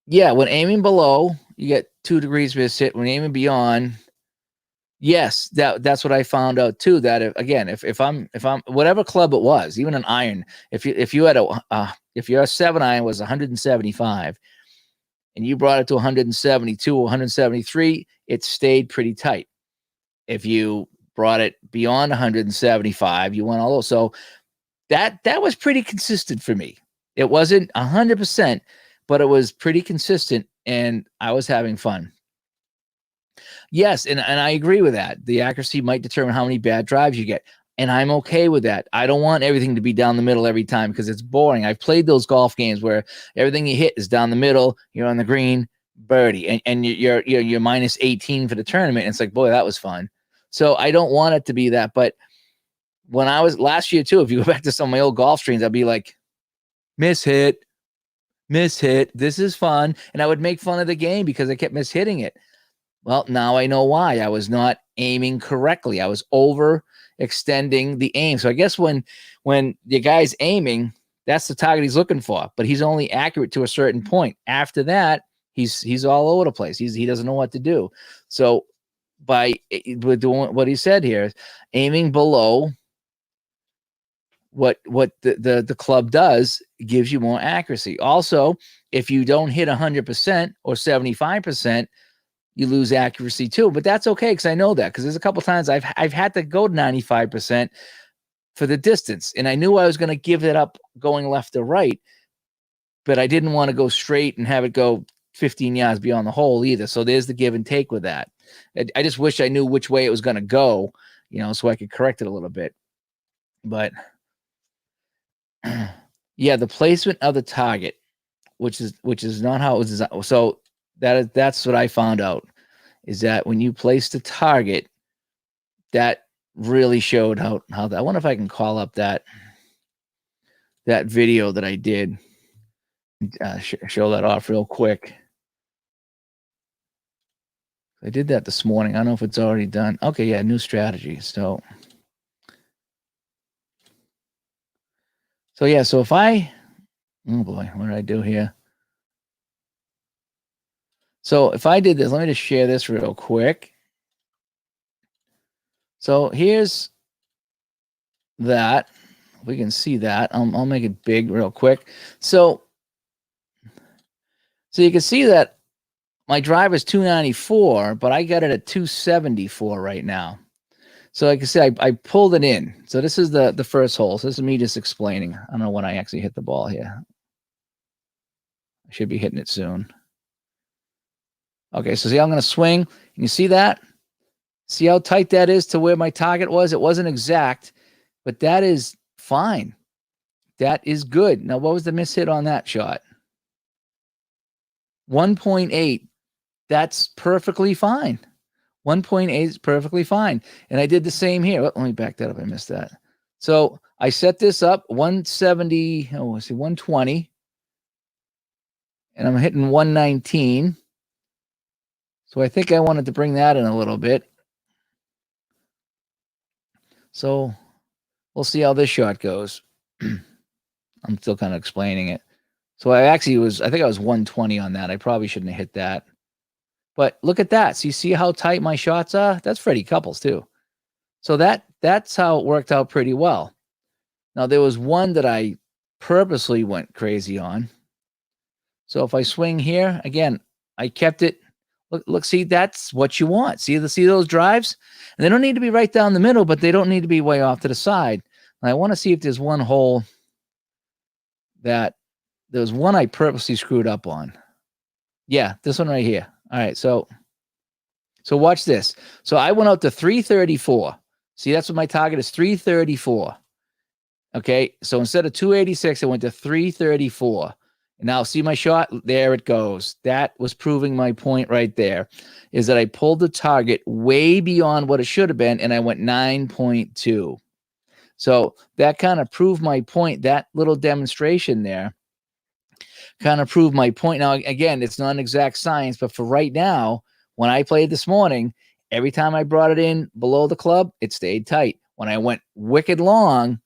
aiming below, you get 2 degrees miss hit. When aiming beyond, yes, that's what I found out too. That if I'm whatever club it was, even an iron, if you had if your 7-iron was 175, and you brought it to 172 or 173, it stayed pretty tight. If you brought it beyond 175, you went all over. So that was pretty consistent for me. It wasn't 100%, but it was pretty consistent, and I was having fun. Yes, and I agree with that. The accuracy might determine how many bad drives you get, and I'm okay with that. I don't want everything to be down the middle every time because it's boring. I've played those golf games where everything you hit is down the middle, you're on the green, birdie, and you're minus 18 for the tournament. And it's like, boy, that was fun. So I don't want it to be that. But when I was last year too, if you go back to some of my old golf streams, I'd be like, miss hit. This is fun. And I would make fun of the game because I kept mishitting it. Well, now I know why. I was not aiming correctly. I was overextending the aim. So I guess when the guy's aiming, that's the target he's looking for. But he's only accurate to a certain point. After that, he's all over the place. He doesn't know what to do. So by doing what he said here, aiming below what the club does gives you more accuracy. Also, if you don't hit 100% or 75%, you lose accuracy too. But that's okay because I know that, because there's a couple times I've had to go to 95% for the distance, and I knew I was going to give it up going left or right, but I didn't want to go straight and have it go 15 yards beyond the hole either. So there's the give and take with that. I just wish I knew which way it was going to go, so I could correct it a little bit. But yeah, the placement of the target, which is not how it was designed. So that's what I found out, is that when you place the target, that really showed how that. I wonder if I can call up that video that I did, show that off real quick. I did that this morning. I don't know if it's already done. Okay, yeah, new strategy. So yeah, so if I, oh boy, what did I do here? So if I did this, let me just share this real quick. So here's that. We can see that. I'll make it big real quick. So you can see that my drive is 294, but I got it at 274 right now. So like I said, I pulled it in. So this is the first hole. So this is me just explaining. I don't know when I actually hit the ball here. I should be hitting it soon. Okay, so see, I'm going to swing. And you see that? See how tight that is to where my target was? It wasn't exact, but that is fine. That is good. Now, what was the miss hit on that shot? 1.8. That's perfectly fine. 1.8 is perfectly fine. And I did the same here. Let me back that up. I missed that. So I set this up 170, 120, and I'm hitting 119. So I think I wanted to bring that in a little bit. So we'll see how this shot goes. I'm still kind of explaining it. So I think I was 120 on that. I probably shouldn't have hit that. But look at that. So you see how tight my shots are? That's Freddie Couples too. So that's how it worked out pretty well. Now there was one that I purposely went crazy on. So if I swing here, again, I kept it. Look, see, that's what you want. See those drives? And they don't need to be right down the middle, but they don't need to be way off to the side. And I want to see if there's one hole that there was one I purposely screwed up on. Yeah, this one right here. All right, so watch this. So I went out to 334. See, that's what my target is, 334. Okay, so instead of 286, I went to 334. And now see my shot? There it goes. That was proving my point right there, is that I pulled the target way beyond what it should have been, and I went 9.2. So that kind of proved my point. That little demonstration there kind of proved my point. Now, again, it's not an exact science, but for right now, when I played this morning, every time I brought it in below the club, it stayed tight. When I went wicked long,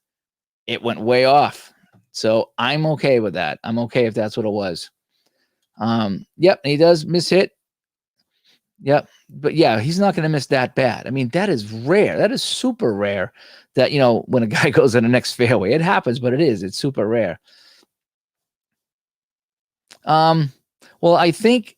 it went way off. So I'm okay with that. I'm okay if that's what it was. Yep, and he does miss hit. Yep. But yeah, he's not going to miss that bad. I mean, that is rare. That is super rare that, when a guy goes in the next fairway, it happens, but it's super rare. Well, I think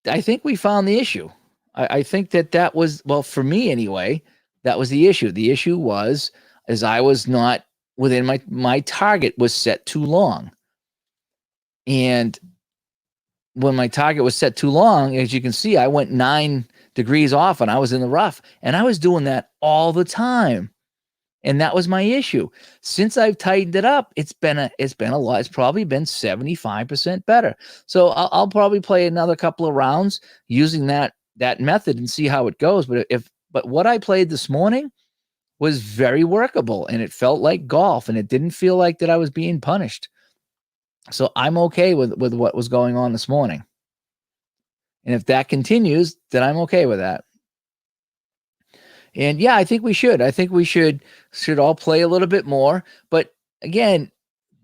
we found the issue. I think that was, well, for me anyway, that was the issue. The issue was, as I was not within my target was set too long. And when my target was set too long, as you can see, I went 9 degrees off and I was in the rough, and I was doing that all the time. And that was my issue. Since I've tightened it up, it's been a lot. It's probably been 75% better. So I'll probably play another couple of rounds using that method and see how it goes. But what I played this morning was very workable, and it felt like golf, and it didn't feel like that I was being punished. So I'm okay with what was going on this morning. And if that continues, then I'm okay with that. And yeah, I think we should. I think we should all play a little bit more. But again,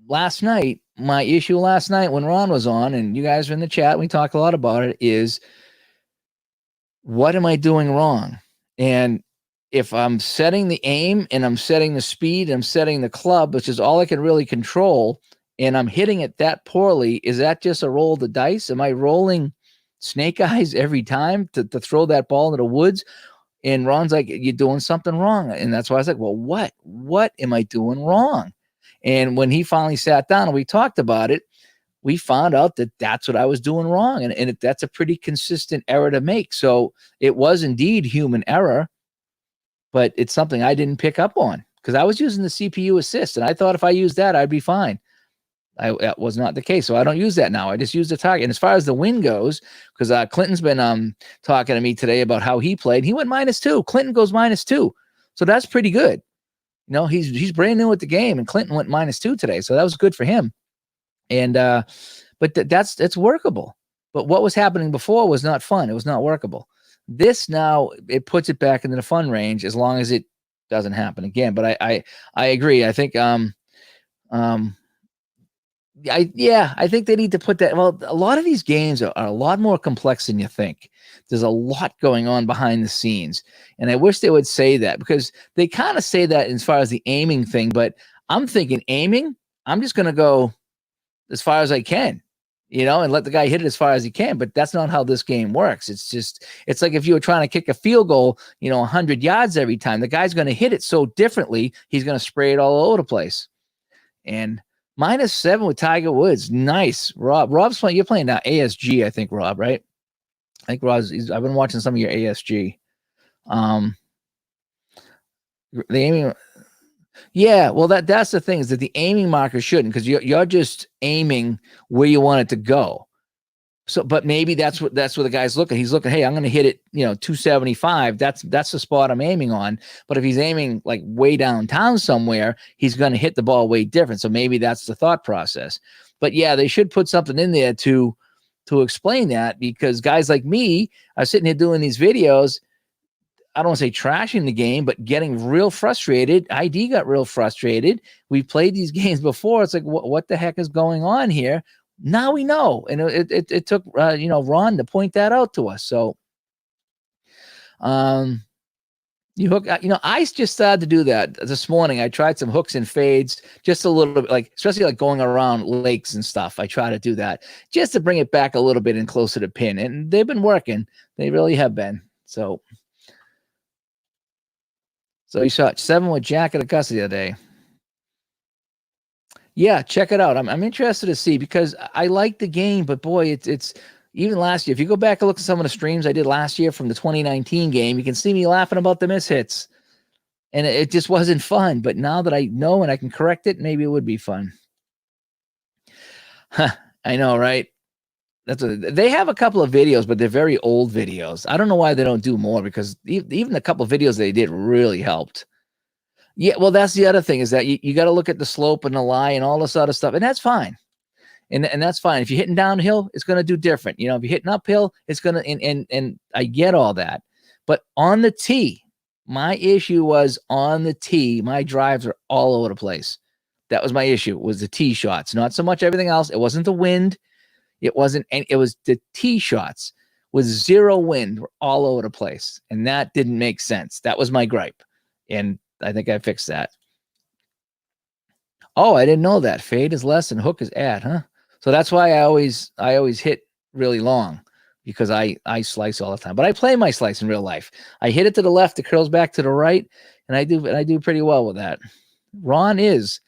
my issue last night when Ron was on, and you guys were in the chat, we talked a lot about it, is what am I doing wrong? And if I'm setting the aim and I'm setting the speed, and I'm setting the club, which is all I can really control, and I'm hitting it that poorly, is that just a roll of the dice? Am I rolling snake eyes every time to throw that ball into the woods? And Ron's like, you're doing something wrong. And that's why I was like, well, what am I doing wrong? And when he finally sat down and we talked about it, we found out that that's what I was doing wrong. And that's a pretty consistent error to make. So it was indeed human error, but it's something I didn't pick up on because I was using the CPU assist. And I thought if I used that, I'd be fine. That was not the case. So I don't use that now. I just use the target. And as far as the win goes, because Clinton's been talking to me today about how he played. He went -2. Clinton goes -2. So that's pretty good. He's brand new at the game, and Clinton went -2 today. So that was good for him. And but that's workable. But what was happening before was not fun. It was not workable. This now, it puts it back into the fun range as long as it doesn't happen again. But I agree. I think I think they need to put that. Well, a lot of these games are a lot more complex than you think. There's a lot going on behind the scenes. And I wish they would say that, because they kind of say that as far as the aiming thing. But I'm thinking aiming, I'm just going to go as far as I can, and let the guy hit it as far as he can. But that's not how this game works. It's like if you were trying to kick a field goal, 100 yards every time, the guy's going to hit it so differently. He's going to spray it all over the place. And -7 with Tiger Woods. Nice. Rob's playing. You're playing now ASG, I think, Rob, right? I think I've been watching some of your ASG. The aiming. Yeah, well, that's the thing, is that the aiming marker shouldn't, because you're just aiming where you want it to go. So, but maybe that's what the guy's looking. He's looking, hey, I'm going to hit it, 275. That's the spot I'm aiming on. But if he's aiming like way downtown somewhere, he's going to hit the ball way different. So maybe that's the thought process. But yeah, they should put something in there to explain that, because guys like me are sitting here doing these videos. I don't want to say trashing the game, but getting real frustrated. ID got real frustrated. We've played these games before. It's like, what the heck is going on here? Now we know, and it took Ron to point that out to us. So, you hook, I just started to do that this morning. I tried some hooks and fades, just a little bit, like especially like going around lakes and stuff. I try to do that just to bring it back a little bit and closer to pin, and they've been working. They really have been. So he shot 7 with Jack at Augusta the other day. Yeah, check it out. I'm interested to see, because I like the game, but boy, it's even last year. If you go back and look at some of the streams I did last year from the 2019 game, you can see me laughing about the mishits, and it just wasn't fun. But now that I know and I can correct it, maybe it would be fun. I know, right? They have a couple of videos, but they're very old videos. I don't know why they don't do more, because even the couple of videos they did really helped. Yeah, well, that's the other thing, is that you got to look at the slope and the lie and all this other stuff, and that's fine. And that's fine. If you're hitting downhill, it's going to do different. If you're hitting uphill, it's going to, and I get all that. But on the tee, my issue was on the tee, my drives are all over the place. That was my issue, was the tee shots, not so much everything else. It wasn't the wind. It wasn't, and it was the tee shots with zero wind, were all over the place. And that didn't make sense. That was my gripe. And I think I fixed that. Oh, I didn't know that. Fade is less and hook is add, huh? So that's why I always hit really long, because I slice all the time. But I play my slice in real life. I hit it to the left, it curls back to the right, and I do pretty well with that. Ron is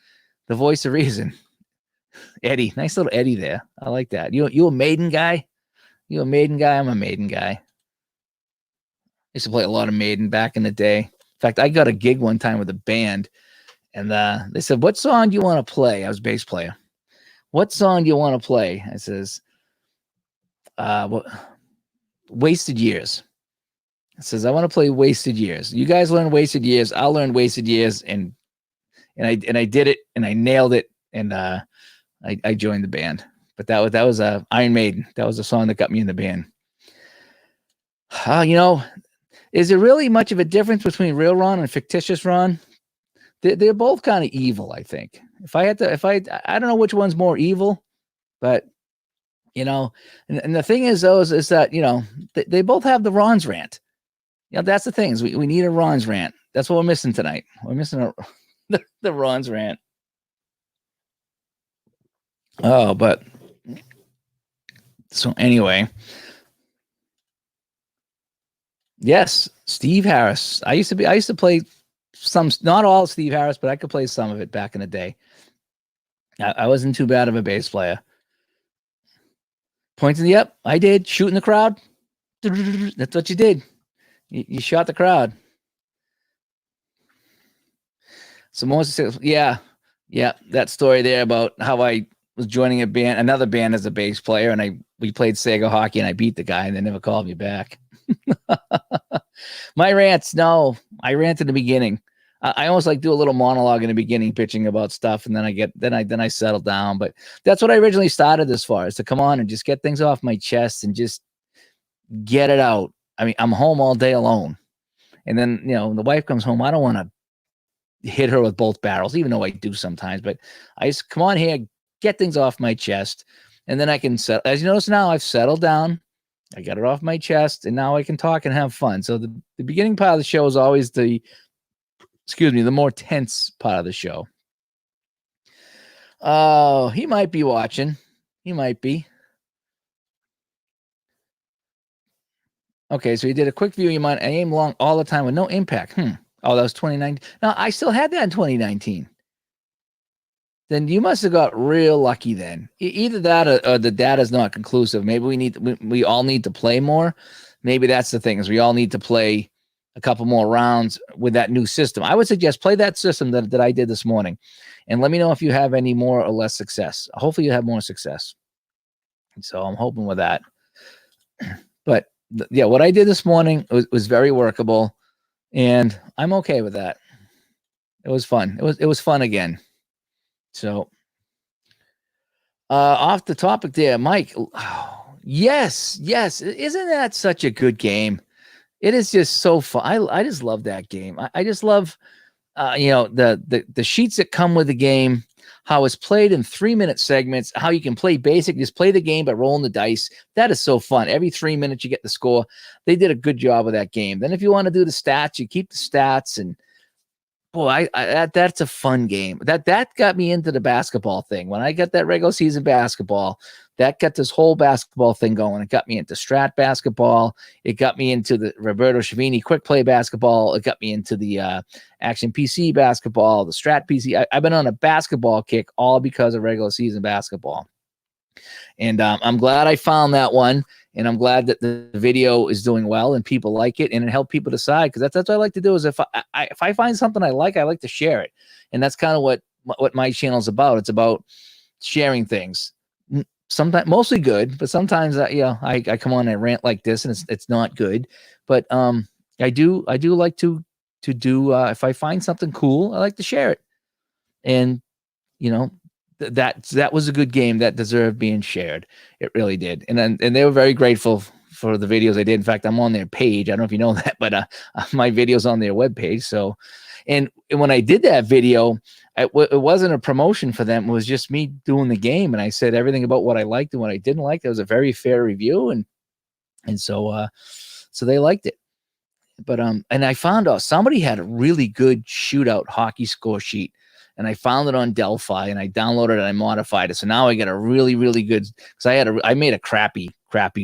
the voice of reason. Eddie, nice little Eddie there. I like that. You a Maiden guy? You a Maiden guy? I'm a Maiden guy. I used to play a lot of Maiden back in the day. In fact, I got a gig one time with a band, and they said, "What song do you want to play?" I was bass player. "What song do you want to play?" I says, "Wasted Years." It says, "I want to play Wasted Years. You guys learn Wasted Years. I'll learn Wasted Years." And I did it, and I nailed it, and I joined the band. But that was Iron Maiden. That was the song that got me in the band. Is there really much of a difference between real Ron and fictitious Ron? They're both kind of evil, I think. I don't know which one's more evil, but and the thing is, though, is that they both have the Ron's rant. That's the thing, is we need a Ron's rant. That's what we're missing tonight. We're missing the Ron's rant. Oh, but so anyway. Yes, Steve Harris. I used to play some, not all Steve Harris, but I could play some of it back in the day. I wasn't too bad of a bass player. Pointing, yep, I did. Shooting the crowd. That's what you did. You shot the crowd. So most, yeah, that story there about how I was joining another band as a bass player, and we played Sega hockey, and I beat the guy, and they never called me back. My rants, no, I rant in the beginning. I almost like do a little monologue in the beginning, pitching about stuff, and then I settle down. But that's what I originally started this for, is to come on and just get things off my chest and just get it out. I mean, I'm home all day alone, and then the wife comes home. I don't want to hit her with both barrels, even though I do sometimes. But I just come on here, get things off my chest, and then I can settle. As you notice now, I've settled down. I got it off my chest, and now I can talk and have fun. So the beginning part of the show is always the more tense part of the show. Oh, he might be watching. He might be. Okay, so he did a quick view. You might aim long all the time with no impact. Oh, that was 2019. Now, I still had that in 2019. Then you must have got real lucky then. Either that or the data is not conclusive. Maybe we all need to play more. Maybe that's the thing, is we all need to play a couple more rounds with that new system. I would suggest play that system that I did this morning, and let me know if you have any more or less success. Hopefully you have more success. So I'm hoping with that. But yeah, what I did this morning was very workable, and I'm okay with that. It was fun. It was fun again. So off the topic there, Mike. Oh, yes, yes. Isn't that such a good game? It is just so fun. I just love that game. I just love the sheets that come with the game, how it's played in 3-minute segments, how you can play basic, just play the game by rolling the dice. That is so fun. Every 3 minutes you get the score. They did a good job of that game. Then if you want to do the stats, you keep the stats, and boy, that's a fun game. That got me into the basketball thing. When I got that regular season basketball, that got this whole basketball thing going. It got me into Strat basketball. It got me into the Roberto Schiavini quick play basketball. It got me into the Action PC basketball, the Strat PC. I've been on a basketball kick all because of regular season basketball. And I'm glad I found that one. And I'm glad that the video is doing well and people like it, and it helped people decide. Because that's what I like to do is if I find something I like to share it. And that's kind of what my channel is about. It's about sharing things. Sometimes mostly good, but sometimes I come on and I rant like this, and it's not good. But I do like to do if I find something cool, I like to share it. And that was a good game that deserved being shared. It really did. And they were very grateful for the videos I did. In fact, I'm on their page. I don't know if you know that, but my video's on their webpage. So, and when I did that video, it wasn't a promotion for them. It was just me doing the game. And I said everything about what I liked and what I didn't like. That was a very fair review. And so they liked it. But, and I found out somebody had a really good shootout hockey score sheet. And I found it on Delphi, and I downloaded it and I modified it. So now I got a really, really good, because I made a crappy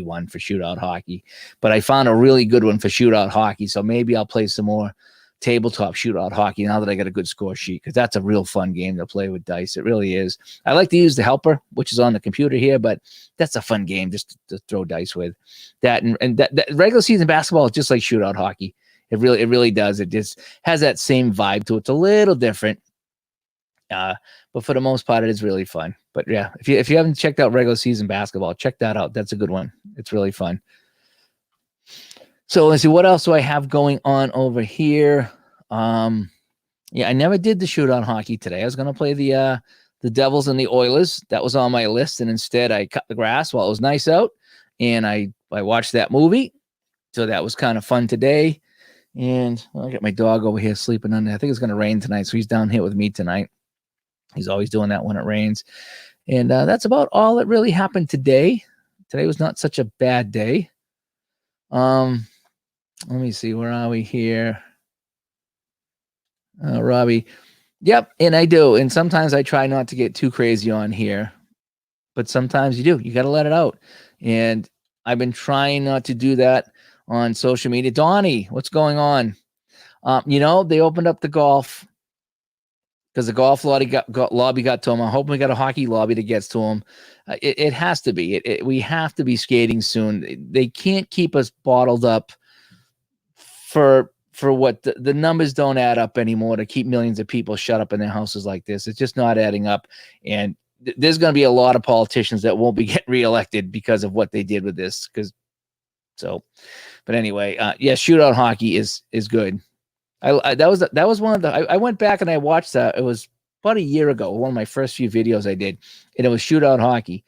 one for shootout hockey, but I found a really good one for shootout hockey. So maybe I'll play some more tabletop shootout hockey now that I got a good score sheet, because that's a real fun game to play with dice. It really is. I like to use the helper, which is on the computer here, but that's a fun game just to throw dice with. That and that regular season basketball is just like shootout hockey. It really does. It just has that same vibe to it. It's a little different. But for the most part, it is really fun. But yeah, if you haven't checked out regular season basketball, check that out. That's a good one. It's really fun. So let's see, what else do I have going on over here? Yeah, I never did the shootout hockey today. I was going to play the Devils and the Oilers. That was on my list, and instead I cut the grass while it was nice out, and I watched that movie. So that was kind of fun today. And I got my dog over here sleeping under. I think it's going to rain tonight, so he's down here with me tonight. He's always doing that when it rains. And that's about all that really happened today. Today was not such a bad day. Let me see. Where are we here? Robbie. Yep, and I do. And sometimes I try not to get too crazy on here. But sometimes you do. You got to let it out. And I've been trying not to do that on social media. Donnie, what's going on? They opened up the golf, because the golf lobby got to him. I'm hoping we got a hockey lobby that gets to him. It has to be. We have to be skating soon. They can't keep us bottled up for what the numbers don't add up anymore to keep millions of people shut up in their houses like this. It's just not adding up. And there's going to be a lot of politicians that won't be getting reelected because of what they did with this. But anyway, yeah, shootout hockey is good. That was one of the. I went back and I watched that. It was about a year ago. One of my first few videos I did, and it was shootout hockey,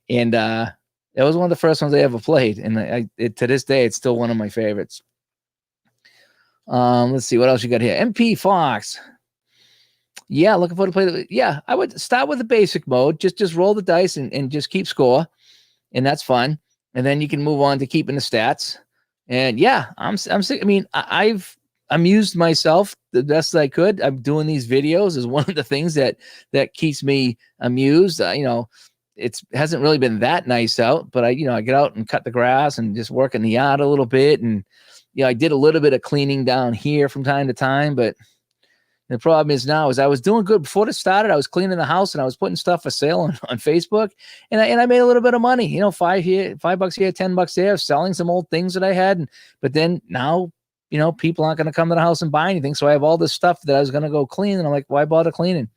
and that was one of the first ones I ever played. And to this day, it's still one of my favorites. Let's see what else you got here. MP Fox. Yeah, looking forward to play. Yeah, I would start with the basic mode. Just roll the dice and just keep score, and that's fun. And then you can move on to keeping the stats. And yeah, I'm sick. I mean, I've amused myself the best I could. I'm doing these videos is one of the things that keeps me amused. It hasn't really been that nice out, but I get out and cut the grass and just work in the yard a little bit. And, I did a little bit of cleaning down here from time to time, but the problem is now I was doing good before it started. I was cleaning the house and I was putting stuff for sale on Facebook, and I made a little bit of money, $5 here, $5 here, $10 there, selling some old things that I had. But then now, people aren't going to come to the house and buy anything. So I have all this stuff that I was going to go clean. And I'm like, why bother cleaning?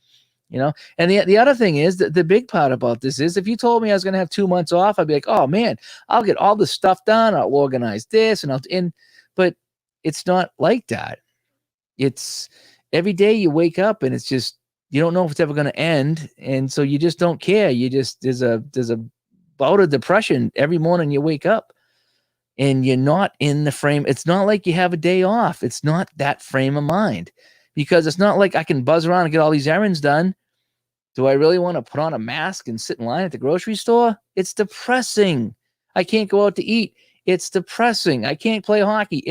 you know. And the other thing is that the big part about this is if you told me I was going to have 2 months off, I'd be like, oh man, I'll get all this stuff done. I'll organize this but it's not like that. It's every day you wake up and it's just, you don't know if it's ever going to end. And so you just don't care. There's a bout of depression every morning you wake up and you're not in the frame. It's not like you have a day off. It's not that frame of mind because it's not like I can buzz around and get all these errands done. Do I really want to put on a mask and sit in line at the grocery store? It's depressing. I can't go out to eat. It's depressing. I can't play hockey.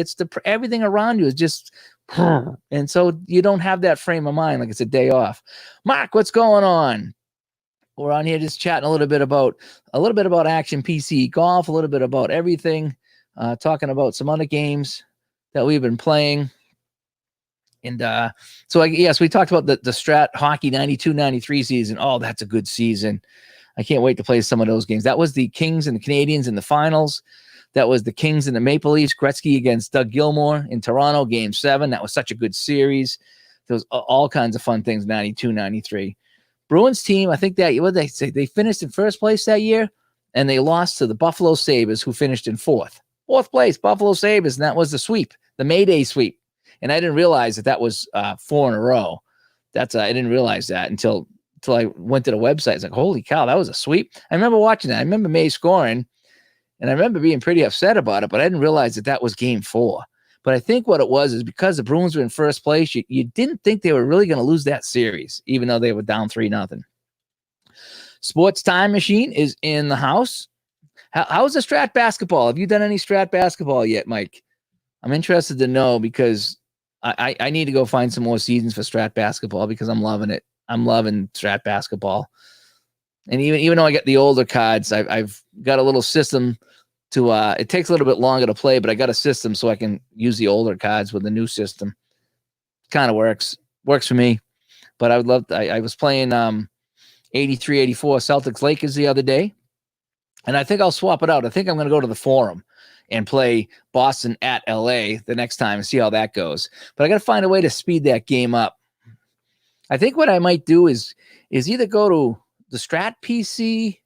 Everything around you is just, and so you don't have that frame of mind like it's a day off. Mark, what's going on? We're on here just chatting a little bit about Action PC Golf, a little bit about everything, talking about some other games that we've been playing. And yes, we talked about the Strat Hockey 92-93 season. Oh, that's a good season. I can't wait to play some of those games. That was the Kings and the Canadiens in the finals. That was the Kings and the Maple Leafs. Gretzky against Doug Gilmour in Toronto, Game 7. That was such a good series. There was all kinds of fun things, 92-93. Bruins team, I think that, what did they say? They finished in first place that year, and they lost to the Buffalo Sabres, who finished in fourth. Fourth place, Buffalo Sabres, and that was the sweep, the May Day sweep. And I didn't realize that was 4 in a row. I didn't realize that until I went to the website. It's like, holy cow, that was a sweep. I remember watching that. I remember May scoring, and I remember being pretty upset about it, but I didn't realize that was Game 4. But I think what it was is because the Bruins were in first place, you didn't think they were really going to lose that series, even though they were down 3-0. Sports Time Machine is in the house. How's the Strat basketball? Have you done any Strat basketball yet, Mike? I'm interested to know because I need to go find some more seasons for Strat basketball because I'm loving it. I'm loving Strat basketball. And even though I get the older cards, I've got a little system to it takes a little bit longer to play, but I got a system so I can use the older cards with the new system. Kind of works for me. But I would love I was playing 83-84 Celtics Lakers the other day, and I think I'll swap it out. I think I'm going to go to the Forum and play Boston at LA the next time and see how that goes. But I got to find a way to speed that game up. I think what I might do is either go to the Strat PC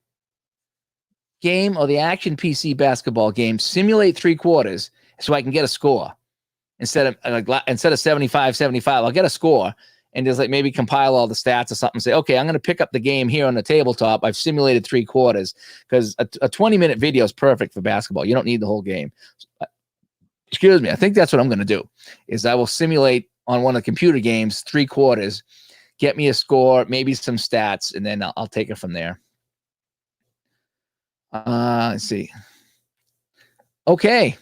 game or the Action PC basketball game, simulate 3 quarters so I can get a score instead of 75-75. I'll get a score and just like maybe compile all the stats or something. Say, okay, I'm going to pick up the game here on the tabletop. I've simulated 3 quarters because a 20-minute video is perfect for basketball. You don't need the whole game. Excuse me. I think that's what I'm going to do is I will simulate on one of the computer games 3 quarters, get me a score, maybe some stats, and then I'll take it from there. Let's see. Okay.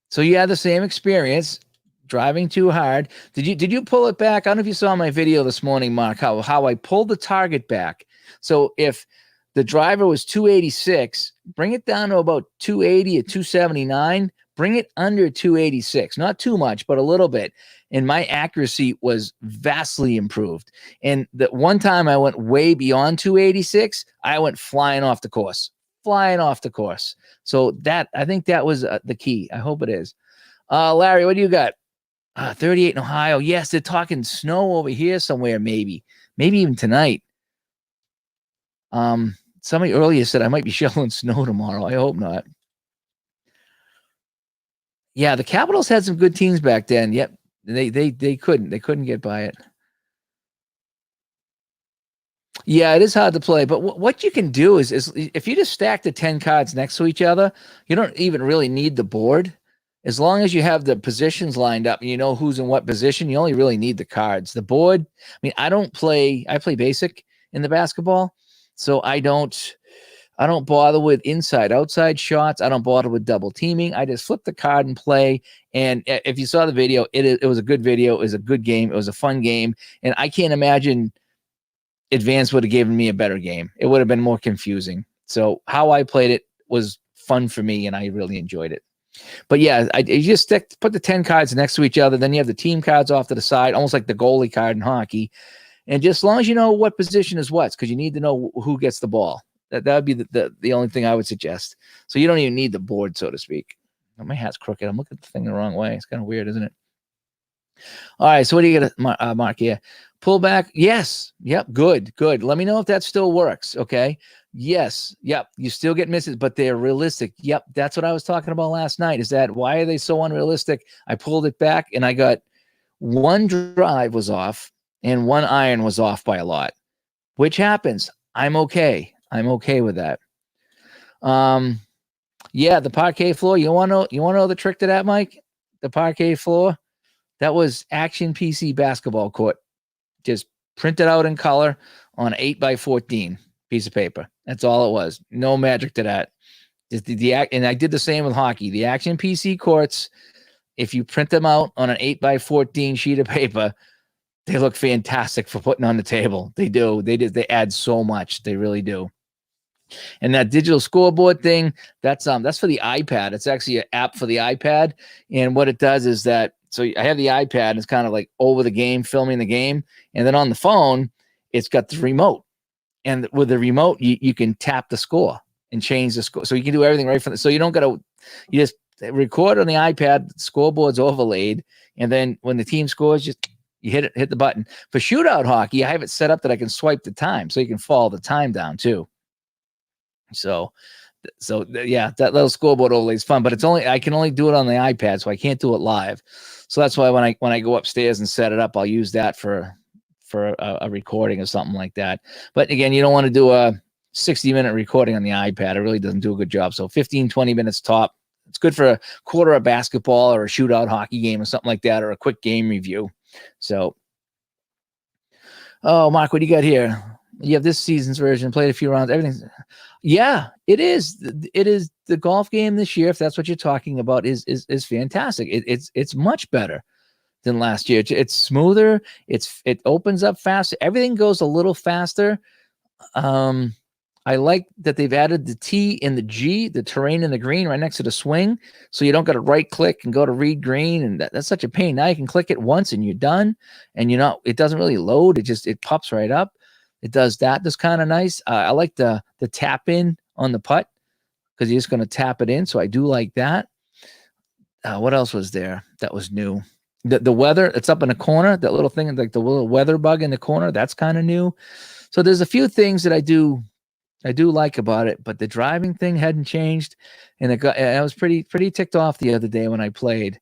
So you had the same experience driving too hard. Did you pull it back? I don't know if you saw my video this morning, Mark, how I pulled the target back. So if the driver was 286, bring it down to about 280 or 279, bring it under 286, not too much, but a little bit. And my accuracy was vastly improved. And the one time I went way beyond 286, I went flying off the course. So I think that was the key. I hope it is. Larry, what do you got? 38 in Ohio. Yes, they're talking snow over here somewhere, maybe even tonight. Somebody earlier said I might be shoveling snow tomorrow. I hope not. Yeah, the Capitals had some good teams back then. Yep. They couldn't get by it. Yeah, it is hard to play, but what you can do is if you just stack the 10 cards next to each other, you don't even really need the board. As long as you have the positions lined up and you know who's in what position, you only really need the cards. The board, I mean, I play basic in the basketball, so I don't bother with inside outside shots. I don't bother with double teaming. I just flip the card and play. And if you saw the video, it was a good video. It was a good game. It was a fun game, and I can't imagine Advance would have given me a better game. It would have been more confusing. So how I played it was fun for me, and I really enjoyed it. But yeah, you just put the 10 cards next to each other. Then you have the team cards off to the side, almost like the goalie card in hockey. And just as long as you know what position is what, because you need to know who gets the ball. That would be the only thing I would suggest. So you don't even need the board, so to speak. Oh, my hat's crooked. I'm looking at the thing the wrong way. It's kind of weird, isn't it? All right. So what do you get, Mark? Yeah. Pull back. Yes. Yep. Good. Good. Let me know if that still works. Okay. Yes. Yep. You still get misses, but they're realistic. Yep. That's what I was talking about last night. Is that why are they so unrealistic? I pulled it back and I got one drive was off and one iron was off by a lot, which happens. I'm okay. I'm okay with that. Yeah, the parquet floor. You want to know the trick to that, Mike? The parquet floor. That was Action PC basketball court. Just printed out in color on 8x14 piece of paper. That's all it was. No magic to that. Just and I did the same with hockey. The Action PC courts, if you print them out on an 8x14 sheet of paper, they look fantastic for putting on the table. They do. They add so much. They really do. And that digital scoreboard thing, that's for the iPad. It's actually an app for the iPad. And what it does is that, so I have the iPad and it's kind of like over the game, filming the game. And then on the phone, it's got the remote. And with the remote, you can tap the score and change the score. So you can do everything right from the, so you don't got to, you just record on the iPad, the scoreboard's overlaid. And then when the team scores, just you hit the button. For shootout hockey, I have it set up that I can swipe the time so you can follow the time down too. So yeah, that little scoreboard overlay is fun, but I can only do it on the iPad, so I can't do it live. So that's why when I go upstairs and set it up, I'll use that for a recording or something like that. But again, you don't want to do a 60-minute recording on the iPad. It really doesn't do a good job. So 15, 20 minutes top. It's good for a quarter of basketball or a shootout hockey game or something like that, or a quick game review. So, oh, Mark, what do you got here? You have this season's version, played a few rounds, everything's. Yeah, it is. It is the golf game this year. If that's what you're talking about, is fantastic. It's much better than last year. It's smoother. It opens up faster. Everything goes a little faster. I like that they've added the T and the G, the terrain and the green, right next to the swing, so you don't got to right click and go to read green, and that's such a pain. Now you can click it once and you're done, and it doesn't really load. It pops right up. It does that. That's kind of nice. I like the tap in on the putt because you're just going to tap it in. So I do like that. What else was there that was new? The weather, it's up in the corner, that little thing, like the little weather bug in the corner. That's kind of new. So there's a few things that I do like about it, but the driving thing hadn't changed. And I was pretty ticked off the other day when I played.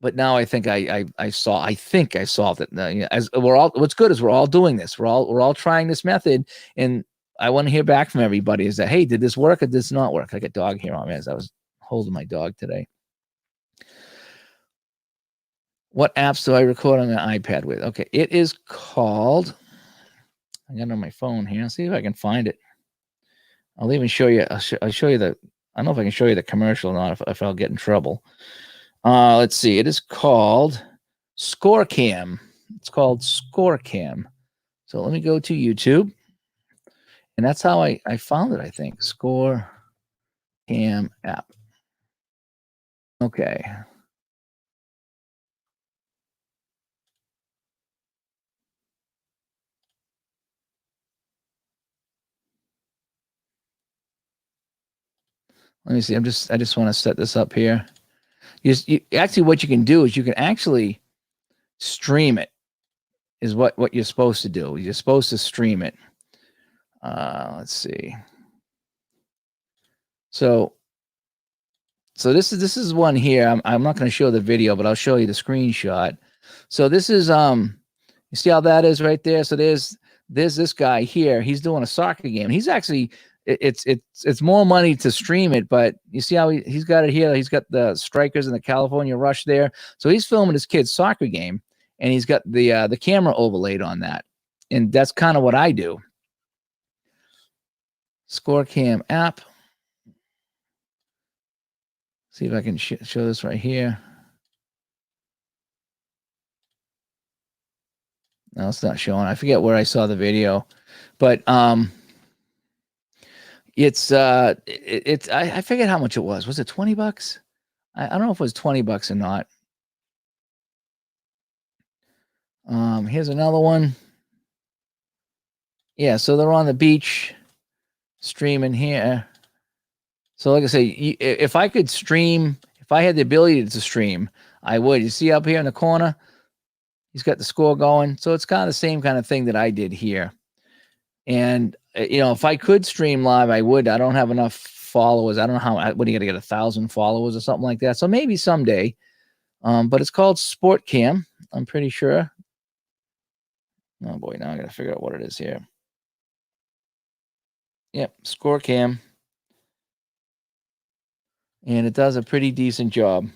But now I think I think I solved it. As what's good is we're all doing this. We're all trying this method, and I want to hear back from everybody. Is that, hey, did this work or did this not work? Like a dog here on me as I was holding my dog today. What apps do I record on the iPad with? Okay, it is called. I got it on my phone here. See if I can find it. I'll even show you. I'll show you the. I don't know if I can show you the commercial or not. If I'll get in trouble. Let's see. It is called ScoreCam. It's called ScoreCam. So let me go to YouTube. And that's how I found it, I think. ScoreCam app. Okay. Let me see. I just want to set this up here. Actually, what you can do is you can actually stream it. Is what you're supposed to do. You're supposed to stream it. Let's see. So this is one here. I'm not going to show the video, but I'll show you the screenshot. So this is you see how that is right there. So there's this guy here. He's doing a soccer game. He's actually it's more money to stream it, but you see how he's got it here. He's got the Strikers and the California Rush there. So he's filming his kid's soccer game, and he's got the camera overlaid on that. And that's kind of what I do. ScoreCam app. See if I can show this right here. No, it's not showing. I forget where I saw the video, but it's I forget how much it was. Was it $20? I don't know if it was $20 or not. Here's another one. Yeah, so they're on the beach streaming here. So like I say, if I could stream, if I had the ability to stream, I would. You see up here in the corner, he's got the score going. So it's kind of the same kind of thing that I did here. And, if I could stream live, I would. I don't have enough followers. I don't know what do you got to get 1,000 followers or something like that. So maybe someday. But it's called Sport Cam, I'm pretty sure. Oh boy, now I got to figure out what it is here. Yep, Score Cam. And it does a pretty decent job.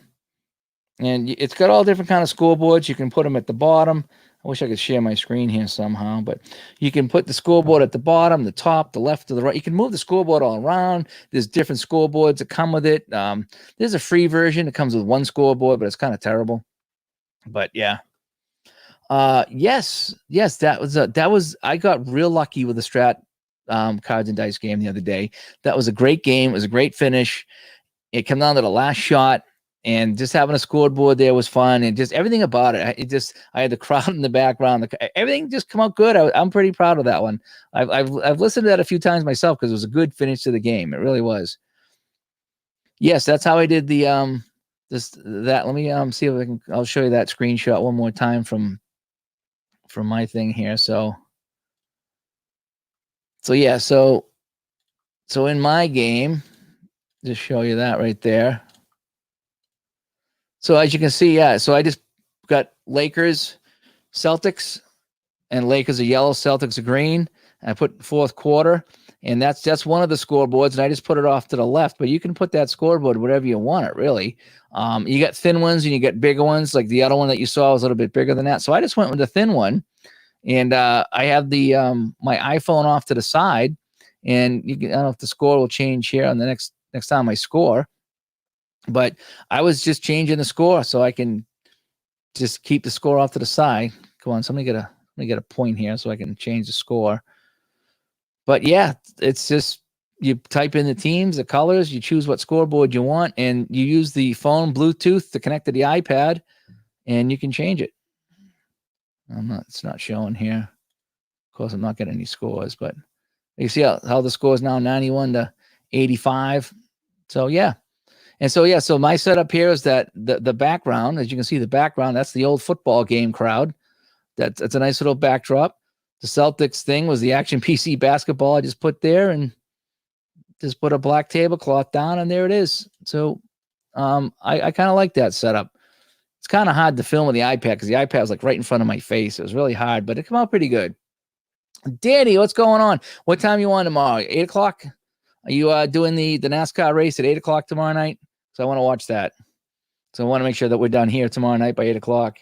And it's got all different kind of scoreboards. You can put them at the bottom. I wish I could share my screen here somehow, but you can put the scoreboard at the bottom, the top, the left, to the right. You can move the scoreboard all around. There's different scoreboards that come with it. There's a free version. It comes with one scoreboard, but it's kind of terrible. But yeah. Yes, that was I got real lucky with the Strat cards and dice game the other day. That was a great game. It was a great finish. It came down to the last shot. And just having a scoreboard there was fun, and just everything about it. I had the crowd in the background. Everything just come out good. I'm pretty proud of that one. I've listened to that a few times myself because it was a good finish to the game. It really was. Yes, that's how I did the that. Let me see if I can. I'll show you that screenshot one more time from my thing here. So yeah. So in my game, just show you that right there. So as you can see, yeah, so I just got Lakers, Celtics, and Lakers are yellow, Celtics are green. And I put fourth quarter, and that's one of the scoreboards, and I just put it off to the left. But you can put that scoreboard whatever you want it, really. You got thin ones and you get bigger ones. Like the other one that you saw was a little bit bigger than that. So I just went with the thin one, and I have the my iPhone off to the side, and I don't know if the score will change here on the next time I score. But I was just changing the score so I can just keep the score off to the side. Come on, somebody get a point here so I can change the score. But yeah, it's just you type in the teams, the colors, you choose what scoreboard you want, and you use the phone Bluetooth to connect to the iPad, and you can change it. It's not showing here. Of course, I'm not getting any scores, but you see how the score is now 91 to 85. So yeah. And so, yeah, so my setup here is that the background, as you can see, the background, that's the old football game crowd. That's a nice little backdrop. The Celtics thing was the Action PC basketball I just put there, and just put a black tablecloth down, and there it is. So I kind of like that setup. It's kind of hard to film with the iPad because the iPad was like right in front of my face. It was really hard, but it came out pretty good. Danny, what's going on? What time you on tomorrow? 8 o'clock? Are you doing the NASCAR race at 8 o'clock tomorrow night? So I want to watch that. So I want to make sure that we're done here tomorrow night by 8 o'clock.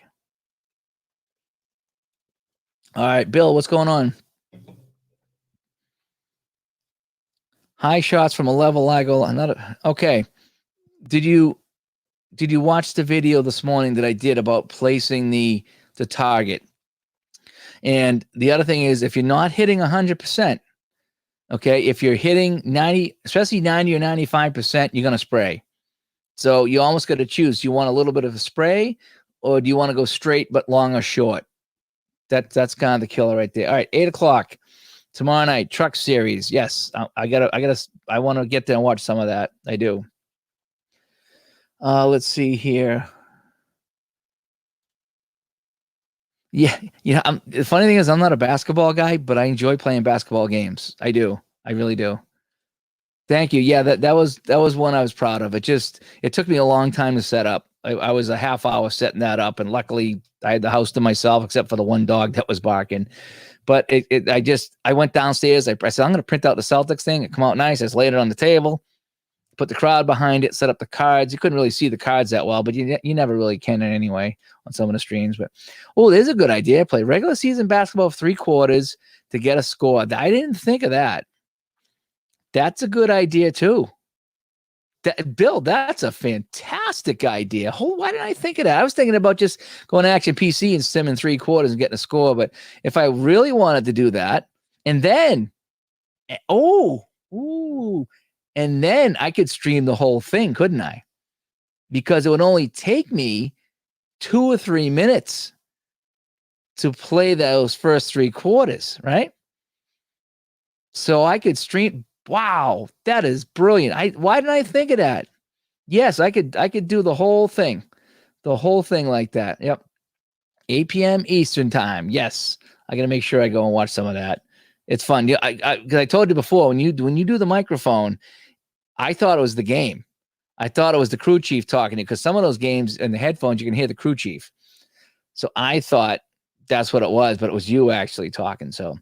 All right, Bill, what's going on? High shots from a level angle. Okay. Did you watch the video this morning that I did about placing the target? And the other thing is, if you're not hitting 100%, okay, if you're hitting 90, especially 90 or 95%, you're going to spray. So you almost got to choose. Do you want a little bit of a spray, or do you want to go straight but long or short? That's kind of the killer right there. All right, 8 o'clock tomorrow night, Truck Series. Yes, I want to get there and watch some of that. I do. Let's see here. Yeah, the funny thing is, I'm not a basketball guy, but I enjoy playing basketball games. I do. I really do. Thank you. Yeah, that was one I was proud of. It took me a long time to set up. I was a half hour setting that up, and luckily I had the house to myself, except for the one dog that was barking. But I went downstairs. I said, I'm going to print out the Celtics thing. It come out nice. I just laid it on the table, put the crowd behind it, set up the cards. You couldn't really see the cards that well, but you never really can anyway on some of the streams. But there's a good idea. Play regular season basketball for 3 quarters to get a score. I didn't think of that. That's a good idea too. Bill, that's a fantastic idea. Why didn't I think of that? I was thinking about just going to Action PC and simming 3 quarters and getting a score. But if I really wanted to do that, and then, and then I could stream the whole thing, couldn't I? Because it would only take me 2 or 3 minutes to play those first 3 quarters, right? So I could stream. Wow, that is brilliant. Why didn't I think of that? Yes, I could do the whole thing. The whole thing like that. Yep. 8 p.m. Eastern time. Yes. I got to make sure I go and watch some of that. It's fun. Yeah, because I told you before, when you do the microphone, I thought it was the game. I thought it was the crew chief talking to you, because some of those games in the headphones, you can hear the crew chief. So I thought that's what it was, but it was you actually talking. So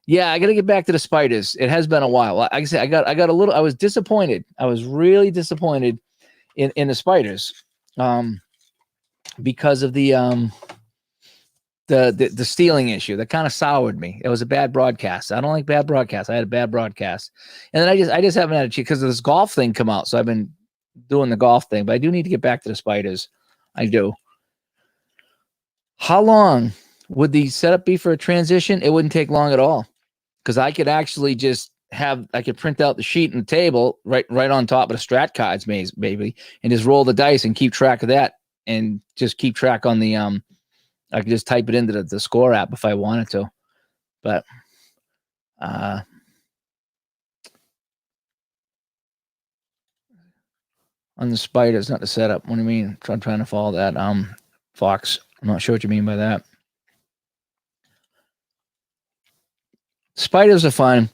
yeah, I got to get back to the Spiders. It has been a while. Like I said, I got a little. I was disappointed. I was really disappointed in the Spiders, because of the stealing issue. That kind of soured me. It was a bad broadcast. I don't like bad broadcasts. I had a bad broadcast, and then I just haven't had a chance because of this golf thing come out. So I've been doing the golf thing, but I do need to get back to the Spiders. I do. How long would the setup be for a transition? It wouldn't take long at all, because I could actually just I could print out the sheet and the table right on top of the strat cards, maybe, and just roll the dice and keep track of that, and just keep track on the I could just type it into the score app if I wanted to, but on the Spiders, not the setup. What do you mean? I'm trying to follow that. Fox. I'm not sure what you mean by that. Spiders are fun.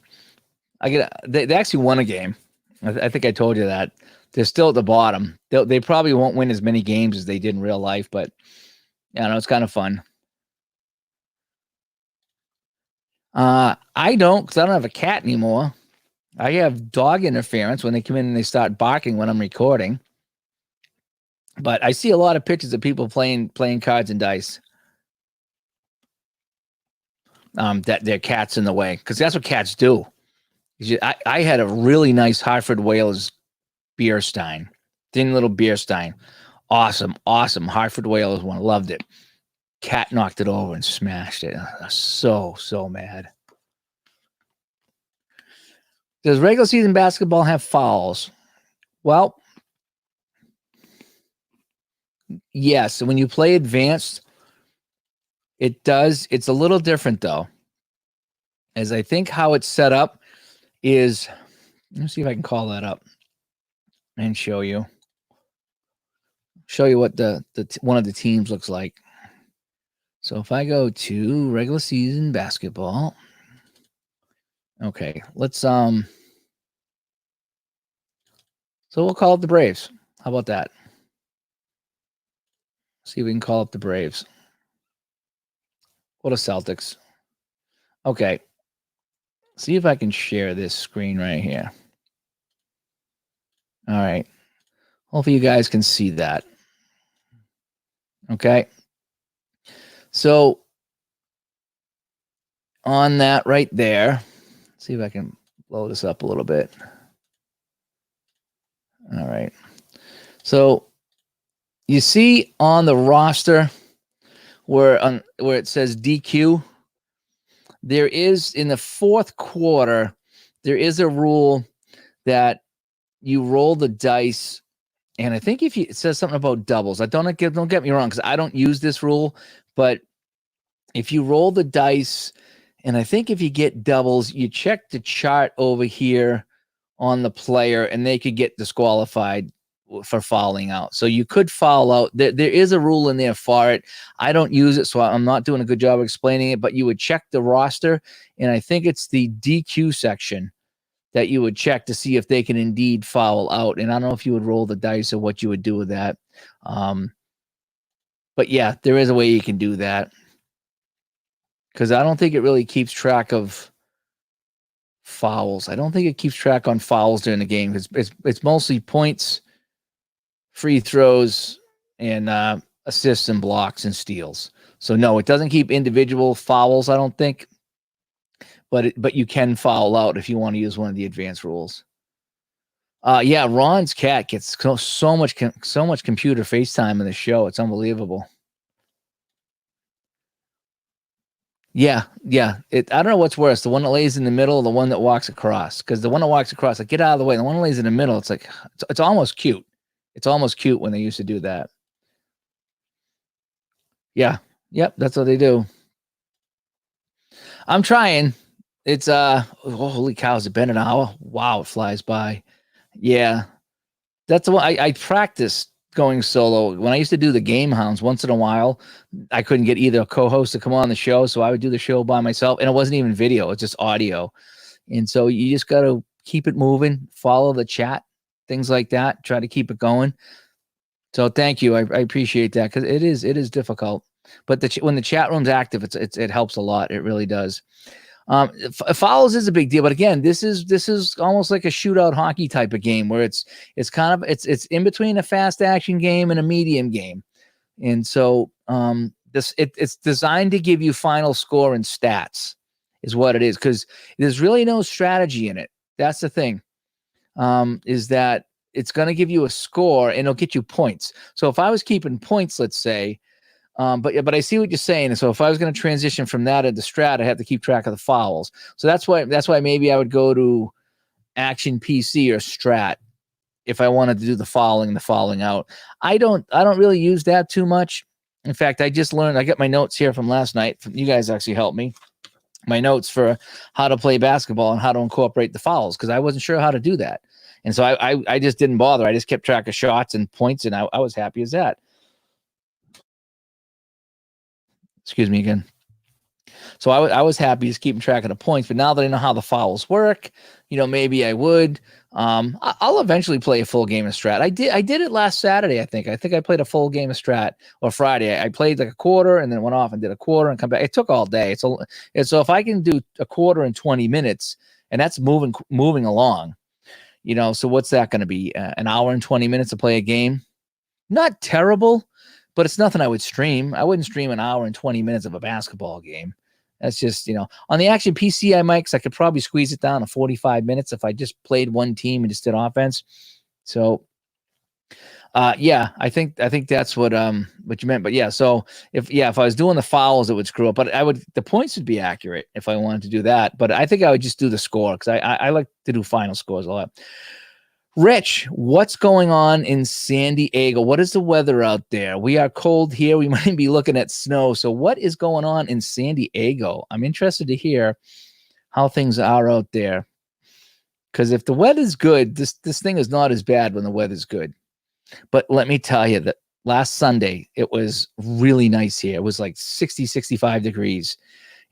They actually won a game. I think I told you that. They're still at the bottom. They probably won't win as many games as they did in real life, but yeah, no, it's kind of fun. I don't, because I don't have a cat anymore. I have dog interference when they come in and they start barking when I'm recording. But I see a lot of pictures of people playing cards and dice. That their cat's in the way, because that's what cats do. I had a really nice Hartford Whalers beer stein, thin little beer stein. Awesome. Hartford Whalers one, loved it. Cat knocked it over and smashed it. I was so mad. Does regular season basketball have fouls? Well, yes. When you play advanced, it does. It's a little different, though, as I think how it's set up is, let me see if I can call that up and show you what the one of the teams looks like. So if I go to regular season basketball, okay, let's so we'll call it the Braves. How about that? See if we can call up the Braves. What a Celtics. Okay. See if I can share this screen right here. All right. Hopefully you guys can see that. Okay. So on that right there, see if I can blow this up a little bit. All right. So you see on the roster where it says DQ, there is, in the fourth quarter, there is a rule that you roll the dice, and I think it says something about doubles. Don't get me wrong, because I don't use this rule, but if you roll the dice, and I think if you get doubles, you check the chart over here on the player, and they could get disqualified for fouling out. So you could foul out. There is a rule in there for it. I don't use it, so I'm not doing a good job of explaining it, but you would check the roster, and I think it's the DQ section that you would check to see if they can indeed foul out. And I don't know if you would roll the dice or what you would do with that. But yeah, there is a way you can do that, because I don't think it really keeps track of fouls. I don't think it keeps track on fouls during the game. It's mostly points, free throws, and assists and blocks and steals. So no, it doesn't keep individual fouls, I don't think. But you can foul out if you want to use one of the advanced rules. Yeah, Ron's cat gets so much computer FaceTime in the show. It's unbelievable. Yeah. I don't know what's worse, the one that lays in the middle or the one that walks across. Because the one that walks across, like, get out of the way. The one that lays in the middle, it's like, it's almost cute. It's almost cute when they used to do that. Yeah. Yep, that's what they do. I'm trying. It's holy cow, has it been an hour? Wow, it flies by. Yeah. That's the one I practiced going solo. When I used to do the Game Hounds, once in a while, I couldn't get either a co-host to come on the show, so I would do the show by myself, and it wasn't even video; it's just audio. And so you just got to keep it moving, follow the chat, things like that. Try to keep it going. So thank you. I appreciate that because it is difficult. But when the chat room's active, it helps a lot. It really does. Fouls is a big deal, but again, this is almost like a shootout hockey type of game where it's in between a fast action game and a medium game, and so it's designed to give you final score and stats is what it is, because there's really no strategy in it. That's the thing, is that it's going to give you a score and it'll get you points. So if I was keeping points, let's say. But I see what you're saying. So if I was going to transition from that into strat, I have to keep track of the fouls. So that's why maybe I would go to Action PC or strat if I wanted to do the fouling and the fouling out. I don't really use that too much. In fact, I just learned. I got my notes here from last night. You guys actually helped me. My notes for how to play basketball and how to incorporate the fouls, because I wasn't sure how to do that. And so I just didn't bother. I just kept track of shots and points, and I was happy as that. Excuse me again. So I was happy just keeping track of the points, but now that I know how the fouls work, maybe I would. I'll eventually play a full game of strat. I did it last Saturday. I think I played a full game of strat, or Friday. I played like a quarter and then went off and did a quarter and come back. It took all day. So if I can do a quarter in 20 minutes, and that's moving along, so what's that going to be? An hour and 20 minutes to play a game? Not terrible, but it's nothing I would stream. I wouldn't stream an hour and 20 minutes of a basketball game. That's just, on the Action PC, I might, because I could probably squeeze it down to 45 minutes if I just played one team and just did offense. So, yeah, I think that's what you meant. But yeah, so if I was doing the fouls, it would screw up. But the points would be accurate if I wanted to do that. But I think I would just do the score, because I like to do final scores a lot. Rich, what's going on in San Diego? What is the weather out there? We are cold here. We might be looking at snow. So what is going on in San Diego? I'm interested to hear how things are out there. Because if the weather's good, this thing is not as bad when the weather's good. But let me tell you that last Sunday, it was really nice here. It was like 60, 65 degrees.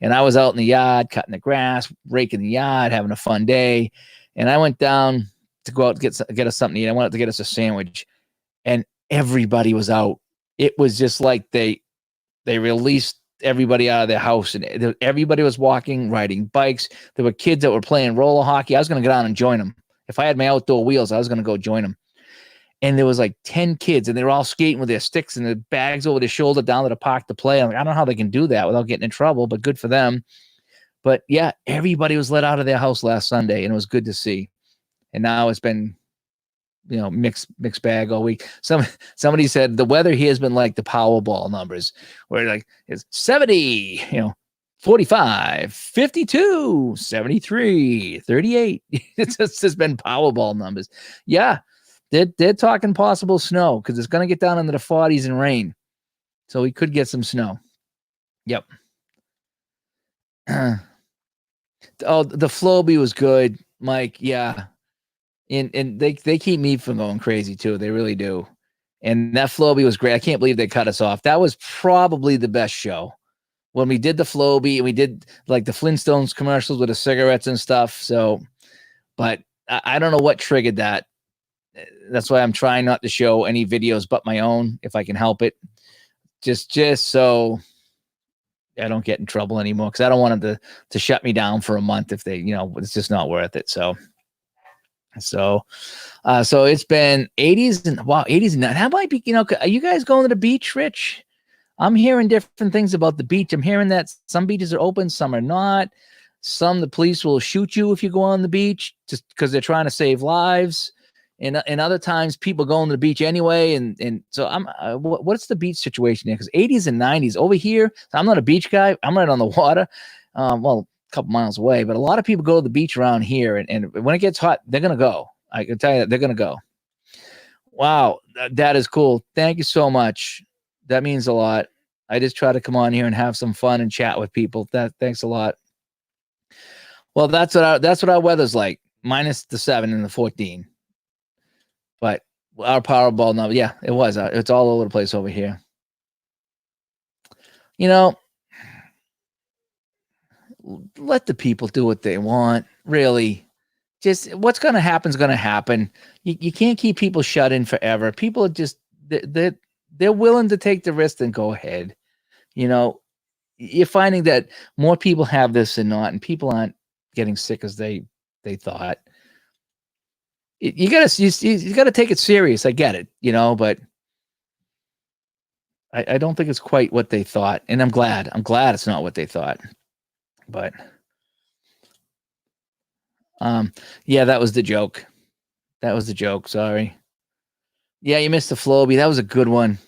And I was out in the yard, cutting the grass, raking the yard, having a fun day. And I went down to go out and get us something to eat. I wanted to get us a sandwich, and everybody was out. It was just like they released everybody out of their house, and everybody was walking, riding bikes. There were kids that were playing roller hockey. I was going to go down and join them. If I had my outdoor wheels, I was going to go join them. And there was like 10 kids, and they were all skating with their sticks and their bags over their shoulder down to the park to play. I'm like, I don't know how they can do that without getting in trouble, but good for them. But yeah, everybody was let out of their house last Sunday, and it was good to see. And now it's been, mixed bag all week. Somebody said the weather here has been like the Powerball numbers, where like it's 70, 45, 52, 73, 38. It's just been Powerball numbers. Yeah, they're talking possible snow, because it's going to get down into the 40s and rain. So we could get some snow. Yep. Oh, the Flowbee was good, Mike. Yeah. And they keep me from going crazy too. They really do. And that Flowbee was great. I can't believe they cut us off. That was probably the best show when we did the Flowbee, and we did like the Flintstones commercials with the cigarettes and stuff. So, but I don't know what triggered that. That's why I'm trying not to show any videos but my own, if I can help it. Just so I don't get in trouble anymore, because I don't want them to shut me down for a month if they, it's just not worth it. So it's been 80s and 80s and that might be, are you guys going to the beach, Rich? I'm hearing different things about the beach. I'm hearing that some beaches are open, some are not. Some, the police will shoot you if you go on the beach just because they're trying to save lives. And other times people go on the beach anyway. And so what's the beach situation there? Because 80s and 90s over here, I'm not a beach guy. I'm right on the water. Well, couple miles away, but a lot of people go to the beach around here, and when it gets hot, they're going to go. I can tell you that they're going to go. Wow. That is cool. Thank you so much. That means a lot. I just try to come on here and have some fun and chat with people. Thanks a lot. Well, that's what our weather's like, minus the 7 and the 14. But Our Powerball number. Yeah, it was. It's all over the place over here. You know, let the people do what they want. Really, just what's going to happen is going to happen. You can't keep people shut in forever. People are just they're willing to take the risk and go ahead. You know, you're finding that more people have this than not, and people aren't getting sick as they thought. You gotta take it serious. I get it, but I don't think it's quite what they thought, and I'm glad. I'm glad it's not what they thought. But yeah, that was the joke. That was the joke. Sorry. Yeah, you missed the Floby. That was a good one.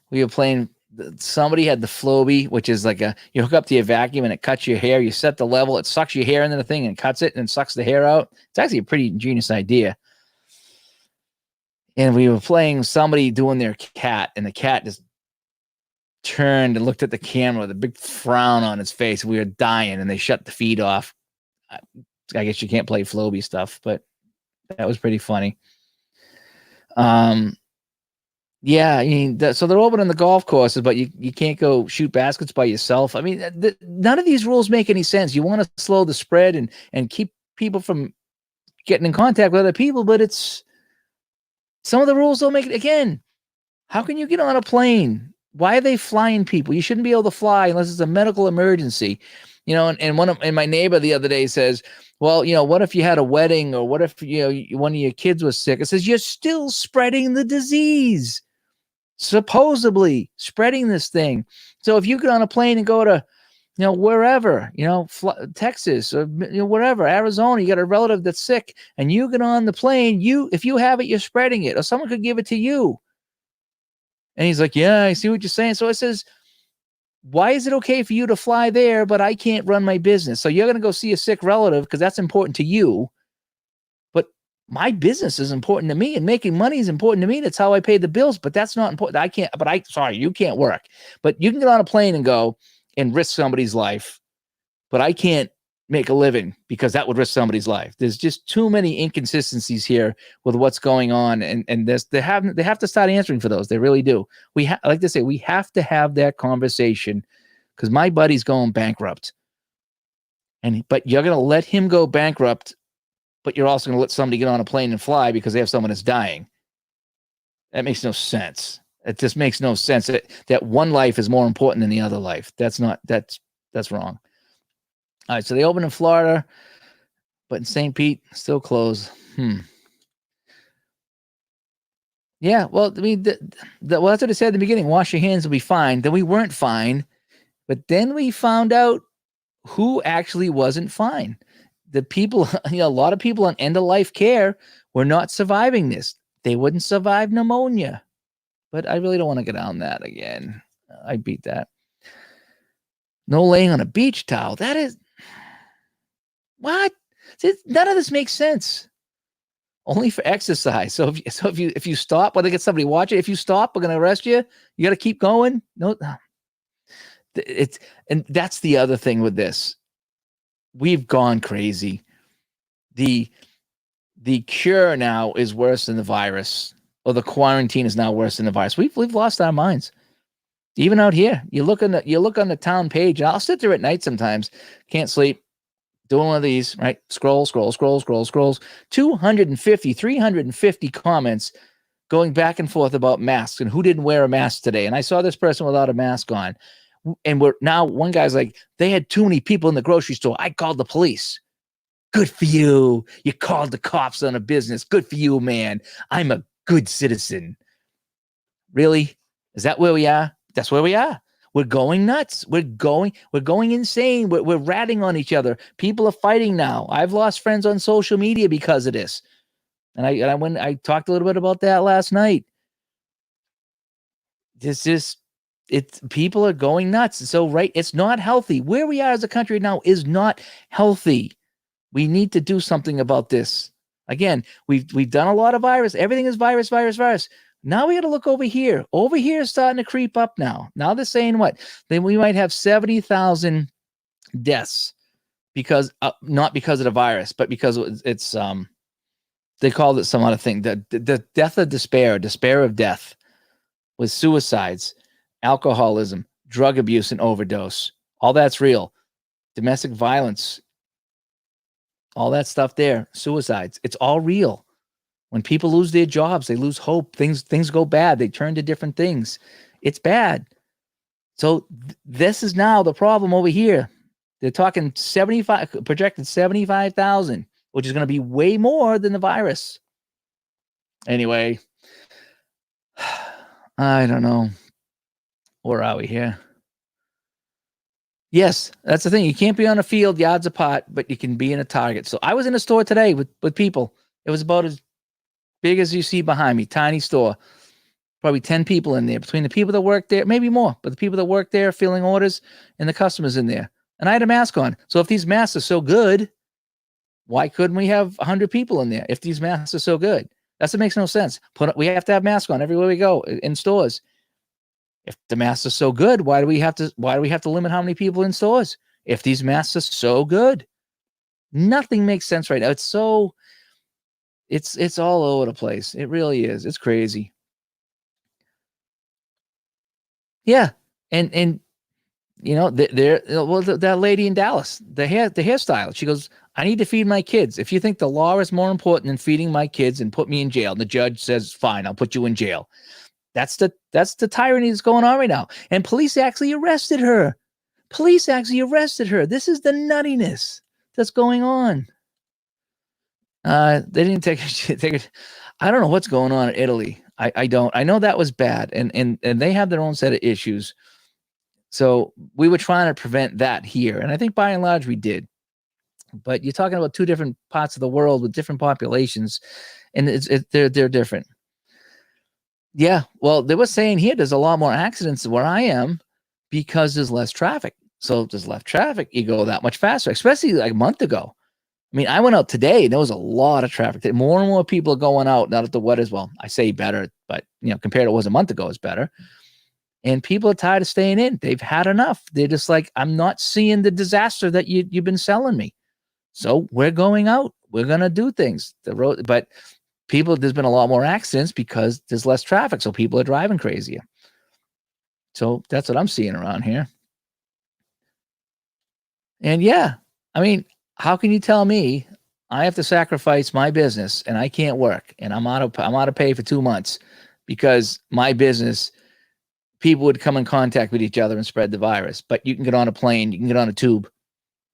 We were playing. Somebody had the Floby, which is like you hook up to your vacuum and it cuts your hair. You set the level, it sucks your hair into the thing and cuts it and sucks the hair out. It's actually a pretty ingenious idea. And we were playing somebody doing their cat, and the cat just turned and looked at the camera with a big frown on his face. We were dying, and they shut the feed off. I guess you can't play Floby stuff, but that was pretty funny. Yeah, I mean, so they're opening the golf courses, but you can't go shoot baskets by yourself. I mean, none of these rules make any sense. You want to slow the spread and keep people from getting in contact with other people, but it's some of the rules don't make it. Again, how can you get on a plane? Why are they flying people? You shouldn't be able to fly unless it's a medical emergency. And my neighbor the other day says, well, what if you had a wedding, or what if one of your kids was sick? It says you're still spreading the disease, supposedly spreading this thing. So if you get on a plane and go to wherever, Texas or wherever, Arizona, you got a relative that's sick, and you get on the plane, if you have it, you're spreading it, or someone could give it to you. And he's like, yeah, I see what you're saying. So it says, why is it okay for you to fly there, but I can't run my business? So you're going to go see a sick relative because that's important to you. But my business is important to me, and making money is important to me. That's how I pay the bills, but that's not important. You can't work, but you can get on a plane and go and risk somebody's life, but I can't make a living because that would risk somebody's life. There's just too many inconsistencies here with what's going on, and they have to start answering for those. They really do. Like they say, we have to have that conversation, because my buddy's going bankrupt, but you're going to let him go bankrupt, but you're also going to let somebody get on a plane and fly because they have someone that's dying. That makes no sense. It just makes no sense that one life is more important than the other life. That's wrong. All right, so they open in Florida, but in St. Pete, still closed. Yeah, well, I mean, that's what I said at the beginning. Wash your hands, will be fine. Then we weren't fine, but then we found out who actually wasn't fine. The people, a lot of people on end-of-life care were not surviving this. They wouldn't survive pneumonia. But I really don't want to get on that again. I beat that. No laying on a beach towel. That is... What? None of this makes sense. Only for exercise. So if you stop, well, they get somebody watch it. If you stop, we're gonna arrest you. You got to keep going. No, and that's the other thing with this. We've gone crazy. The cure now is worse than the virus, or the quarantine is now worse than the virus. We've lost our minds. Even out here, you look on the town page. I'll sit there at night sometimes, can't sleep, doing one of these, right? Scroll. 250, 350 comments going back and forth about masks and who didn't wear a mask today. And I saw this person without a mask on. And one guy's like, they had too many people in the grocery store. I called the police. Good for you. You called the cops on a business. Good for you, man. I'm a good citizen. Really? Is that where we are? That's where we are. We're going nuts. We're going insane. We're ratting on each other. People are fighting now. I've lost friends on social media because of this. And I talked a little bit about that last night. People are going nuts. So, right, it's not healthy. Where we are as a country now is not healthy. We need to do something about this. Again, we've done a lot of virus. Everything is virus. Now we got to look over here. Over here is starting to creep up now. Now they're saying what? Then we might have 70,000 deaths because not because of the virus, but because it's They called it some other thing. The death of despair of death, with suicides, alcoholism, drug abuse, and overdose. All that's real. Domestic violence, all that stuff there, suicides. It's all real. When people lose their jobs, they lose hope. Things go bad. They turn to different things. It's bad. So this is now the problem over here. They're talking 75, projected 75,000, which is going to be way more than the virus. Anyway, I don't know. Where are we here? Yes, that's the thing. You can't be on a field yards apart, but you can be in a Target. So I was in a store today with people. It was about as big as you see behind me, tiny store. Probably 10 people in there, between the people that work there, maybe more, but the people that work there filling orders and the customers in there. And I had a mask on. So if these masks are so good, why couldn't we have 100 people in there if these masks are so good? That makes no sense. We have to have masks on everywhere we go in stores. If the masks are so good, why do we have to limit how many people in stores? If these masks are so good, nothing makes sense right now. It's all over the place. It really is. It's crazy. Yeah, and you know, that lady in Dallas, the hairstyle. She goes, "I need to feed my kids. If you think the law is more important than feeding my kids, and put me in jail." And the judge says, "Fine, I'll put you in jail." That's the tyranny that's going on right now. And police actually arrested her. This is the nuttiness that's going on. They didn't take it. I don't know what's going on in Italy. I don't. I know that was bad, and they have their own set of issues. So we were trying to prevent that here, and I think by and large we did. But you're talking about two different parts of the world with different populations, and they're different. Yeah, well, they were saying here there's a lot more accidents where I am because there's less traffic. So if there's less traffic, you go that much faster, especially like a month ago. I mean, I went out today and there was a lot of traffic. More and more people are going out now that the weather's, well, I say better, but compared to what was a month ago, it's better. And people are tired of staying in. They've had enough. They're just like, I'm not seeing the disaster that you've been selling me. So we're going out. We're gonna do things. But there's been a lot more accidents because there's less traffic. So people are driving crazier. So that's what I'm seeing around here. And yeah, I mean, how can you tell me I have to sacrifice my business and I can't work and I'm out of pay for 2 months because my business, people would come in contact with each other and spread the virus. But you can get on a plane, you can get on a tube,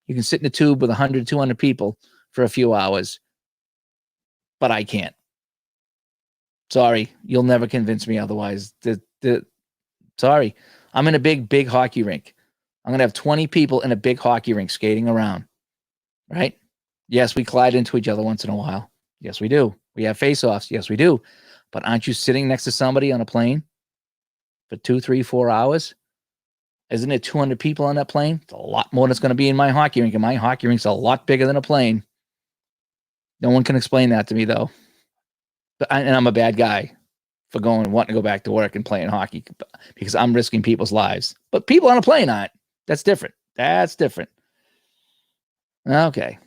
you can sit in a tube with 100, 200 people for a few hours, but I can't. Sorry, you'll never convince me otherwise. Sorry, I'm in a big hockey rink. I'm going to have 20 people in a big hockey rink skating around, right? Yes, we collide into each other once in a while. Yes, we do. We have face-offs. Yes, we do. But aren't you sitting next to somebody on a plane for 2, 3, 4 hours? Isn't it 200 people on that plane? It's a lot more than it's going to be in my hockey rink, and my hockey rink's a lot bigger than a plane. No one can explain that to me, though. And I'm a bad guy for wanting to go back to work and playing hockey because I'm risking people's lives. But people on a plane aren't. That's different. Okay.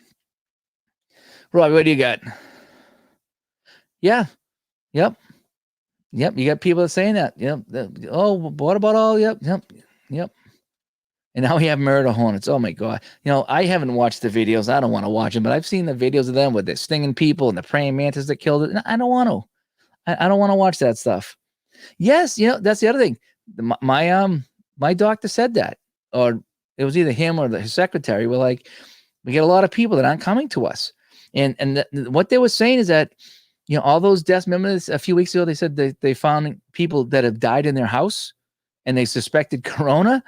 Robbie, what do you got? Yeah. Yep. You got people saying that. Yep. Oh, what about all? Yep. And now we have murder hornets. Oh my God. I haven't watched the videos. I don't want to watch them, but I've seen the videos of them with the stinging people and the praying mantis that killed it. I don't want to. I don't want to watch that stuff. Yes, that's the other thing. My doctor said that, or it was either him or his secretary. We're like, we get a lot of people that aren't coming to us, and what they were saying is that, all those deaths. Remember a few weeks ago they said they found people that have died in their house, and they suspected corona.